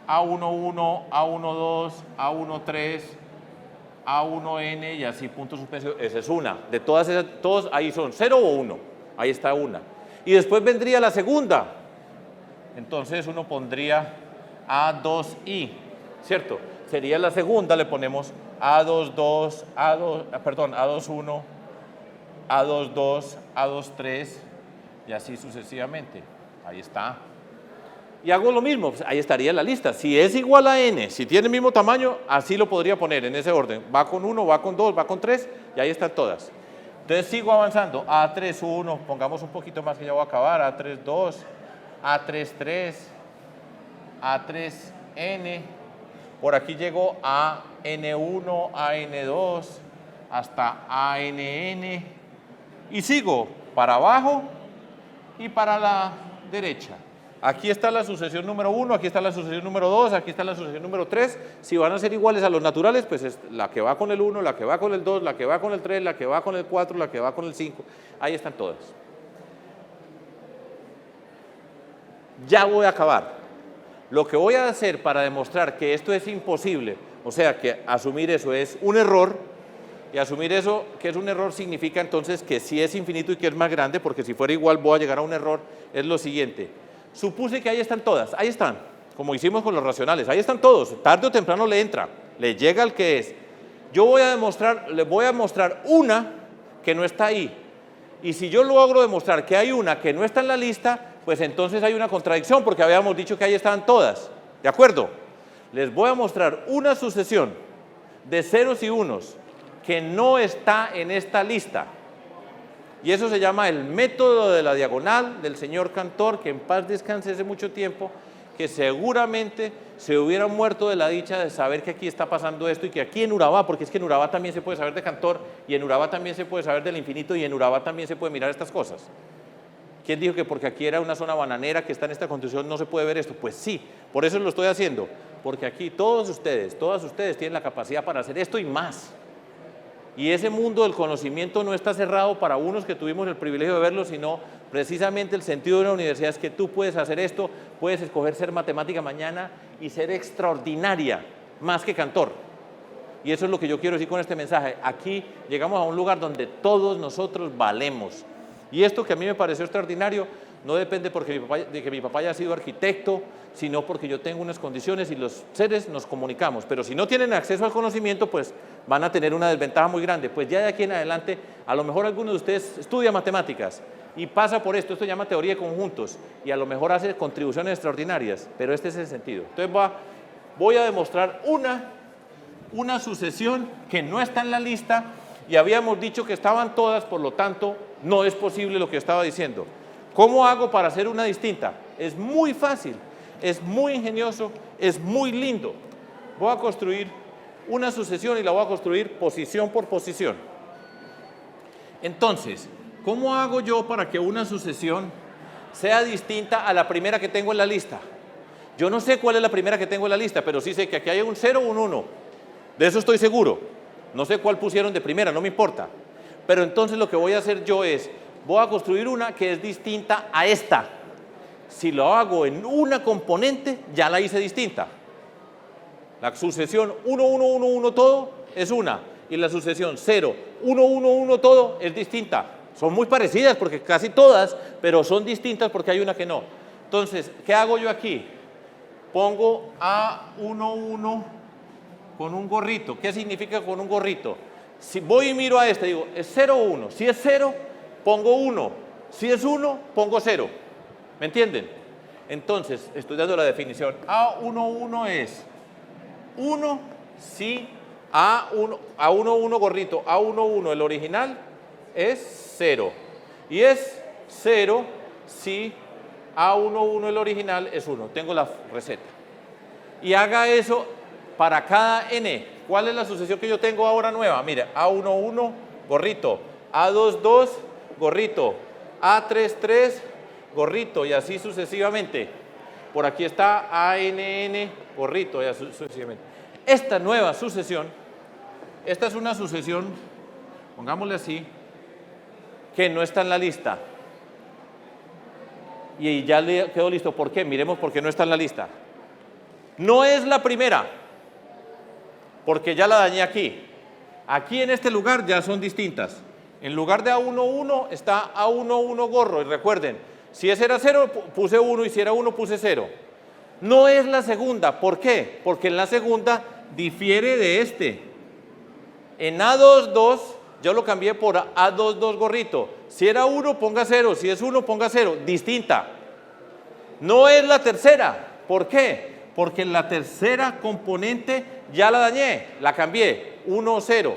A11, A12, A13, A1n y así punto suspensivo. Esa es una. De todas esas, todos ahí son 0 o 1. Ahí está una. Y después vendría la segunda. Entonces uno pondría A2i, ¿cierto? Sería la segunda, le ponemos A22, A21, A22, A23 y así sucesivamente. Ahí está. Y hago lo mismo, pues ahí estaría la lista. Si es igual a n, si tiene el mismo tamaño, así lo podría poner en ese orden. Va con 1, va con 2, va con 3 y ahí están todas. Entonces sigo avanzando. A31, pongamos un poquito más que ya voy a acabar. A32, A33, A3n. Por aquí llego a N1, a N2, hasta ANN. Y sigo para abajo y para la derecha. Aquí está la sucesión número 1, aquí está la sucesión número 2, aquí está la sucesión número 3. Si van a ser iguales a los naturales, pues es la que va con el 1, la que va con el 2, la que va con el 3, la que va con el 4, la que va con el 5. Ahí están todas. Ya voy a acabar. Lo que voy a hacer para demostrar que esto es imposible, o sea, que asumir eso es un error, y asumir eso que es un error significa entonces que sí es infinito y que es más grande, porque si fuera igual voy a llegar a un error, es lo siguiente. Supuse que ahí están todas, ahí están, como hicimos con los racionales, ahí están todos, tarde o temprano le entra, le llega al que es. Yo les voy a mostrar una que no está ahí, y si yo logro demostrar que hay una que no está en la lista, pues entonces hay una contradicción, porque habíamos dicho que ahí estaban todas, ¿de acuerdo? Les voy a mostrar una sucesión de ceros y unos que no está en esta lista. Y eso se llama el método de la diagonal del señor Cantor, que en paz descanse hace mucho tiempo, que seguramente se hubiera muerto de la dicha de saber que aquí está pasando esto y que aquí en Urabá, porque es que en Urabá también se puede saber de Cantor y en Urabá también se puede saber del infinito y en Urabá también se puede mirar estas cosas. ¿Quién dijo que porque aquí era una zona bananera que está en esta constitución no se puede ver esto? Pues sí, por eso lo estoy haciendo, porque aquí todas ustedes tienen la capacidad para hacer esto y más. Y ese mundo del conocimiento no está cerrado para unos que tuvimos el privilegio de verlo, sino precisamente el sentido de una universidad es que tú puedes hacer esto, puedes escoger ser matemática mañana y ser extraordinaria, más que Cantor. Y eso es lo que yo quiero decir con este mensaje. Aquí llegamos a un lugar donde todos nosotros valemos. Y esto que a mí me pareció extraordinario no depende de que mi papá haya sido arquitecto, sino porque yo tengo unas condiciones y los seres nos comunicamos. Pero si no tienen acceso al conocimiento, pues van a tener una desventaja muy grande. Pues ya de aquí en adelante, a lo mejor alguno de ustedes estudia matemáticas y pasa por esto se llama teoría de conjuntos, y a lo mejor hace contribuciones extraordinarias, pero este es el sentido. Entonces voy a demostrar una sucesión que no está en la lista, y habíamos dicho que estaban todas, por lo tanto, no es posible lo que estaba diciendo. ¿Cómo hago para hacer una distinta? Es muy fácil, es muy ingenioso, es muy lindo. Voy a construir una sucesión y la voy a construir posición por posición. Entonces, ¿cómo hago yo para que una sucesión sea distinta a la primera que tengo en la lista? Yo no sé cuál es la primera que tengo en la lista, pero sí sé que aquí hay un 0 o un 1. De eso estoy seguro. No sé cuál pusieron de primera, no me importa. Pero entonces lo que voy a hacer yo es, voy a construir una que es distinta a esta. Si lo hago en una componente, ya la hice distinta. La sucesión 1, 1, 1, 1 todo es una. Y la sucesión 0, 1, 1, 1 todo es distinta. Son muy parecidas porque casi todas, pero son distintas porque hay una que no. Entonces, ¿qué hago yo aquí? Pongo A1, 1 con un gorrito. ¿Qué significa con un gorrito? Si voy y miro a este, digo, ¿es 0 o 1? Si es 0, pongo 1. Si es 1, pongo 0. ¿Me entienden? Entonces, estoy dando la definición. A11 es 1 si A11 gorrito, A11 el original es 0. Y es 0 si A11 el original es 1. Tengo la receta. Y haga eso para cada n. ¿Cuál es la sucesión que yo tengo ahora nueva? Mire, A11, gorrito, A22, gorrito, A33, gorrito, y así sucesivamente. Por aquí está ANN, gorrito, y así sucesivamente. Esta nueva sucesión, esta es una sucesión, pongámosle así, que no está en la lista. Y ya le quedó listo. ¿Por qué? Miremos por qué no está en la lista. No es la primera, porque ya la dañé aquí. Aquí en este lugar ya son distintas. En lugar de A11 está A11 gorro. Y recuerden, si ese era 0, puse 1, y si era 1, puse 0. No es la segunda. ¿Por qué? Porque en la segunda difiere de este. En A22 yo lo cambié por A22 gorrito. Si era 1, ponga 0. Si es 1, ponga 0. Distinta. No es la tercera. ¿Por qué? Porque en la tercera componente ya la dañé, la cambié, 1, 0,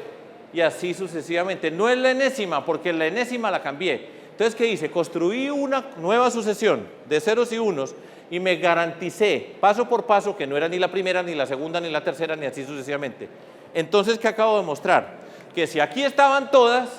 y así sucesivamente. No es la enésima, porque en la enésima la cambié. Entonces, ¿qué hice? Construí una nueva sucesión de ceros y unos y me garanticé, paso por paso, que no era ni la primera, ni la segunda, ni la tercera, ni así sucesivamente. Entonces, ¿qué acabo de mostrar? Que si aquí estaban todas,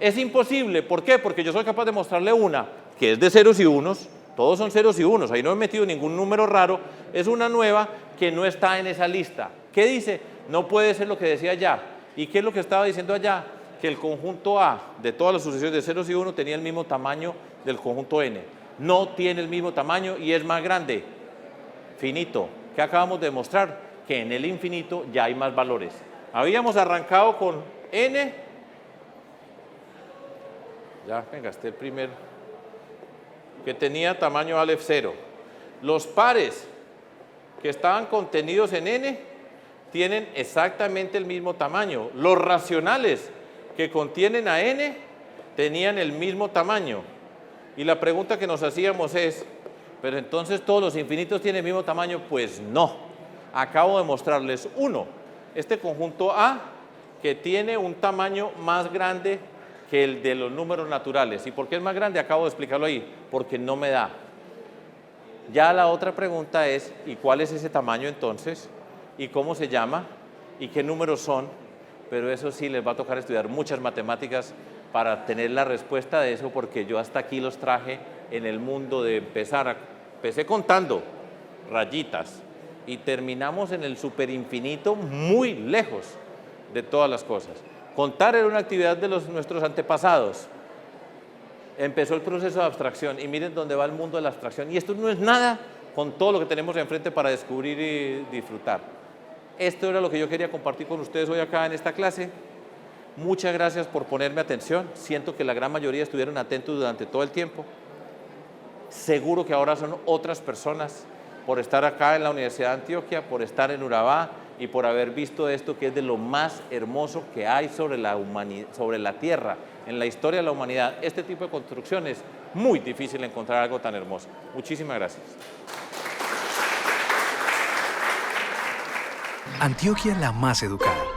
es imposible. ¿Por qué? Porque yo soy capaz de mostrarle una que es de ceros y unos. Todos son ceros y unos, ahí no he metido ningún número raro, es una nueva que no está en esa lista. ¿Qué dice? No puede ser lo que decía allá. ¿Y qué es lo que estaba diciendo allá? Que el conjunto A de todas las sucesiones de ceros y unos tenía el mismo tamaño del conjunto N. No tiene el mismo tamaño y es más grande. Finito. ¿Qué acabamos de demostrar? Que en el infinito ya hay más valores. Habíamos arrancado con N. Ya me gasté el primer, que tenía tamaño Aleph 0. Los pares que estaban contenidos en N tienen exactamente el mismo tamaño. Los racionales que contienen a N tenían el mismo tamaño. Y la pregunta que nos hacíamos es, ¿pero entonces todos los infinitos tienen el mismo tamaño? Pues no. Acabo de mostrarles uno, este conjunto A, que tiene un tamaño más grande que el de los números naturales. ¿Y por qué es más grande? Acabo de explicarlo ahí, porque no me da. Ya la otra pregunta es, ¿y cuál es ese tamaño entonces? ¿Y cómo se llama? ¿Y qué números son? Pero eso sí, les va a tocar estudiar muchas matemáticas para tener la respuesta de eso, porque yo hasta aquí los traje en el mundo de empecé contando rayitas y terminamos en el superinfinito muy lejos de todas las cosas. Contar era una actividad de nuestros antepasados. Empezó el proceso de abstracción y miren dónde va el mundo de la abstracción. Y esto no es nada con todo lo que tenemos enfrente para descubrir y disfrutar. Esto era lo que yo quería compartir con ustedes hoy acá en esta clase. Muchas gracias por ponerme atención. Siento que la gran mayoría estuvieron atentos durante todo el tiempo. Seguro que ahora son otras personas por estar acá en la Universidad de Antioquia, por estar en Urabá y por haber visto esto que es de lo más hermoso que hay sobre la humanidad, sobre la Tierra, en la historia de la humanidad. Este tipo de construcciones, muy difícil encontrar algo tan hermoso. Muchísimas gracias. Antioquia la más educada.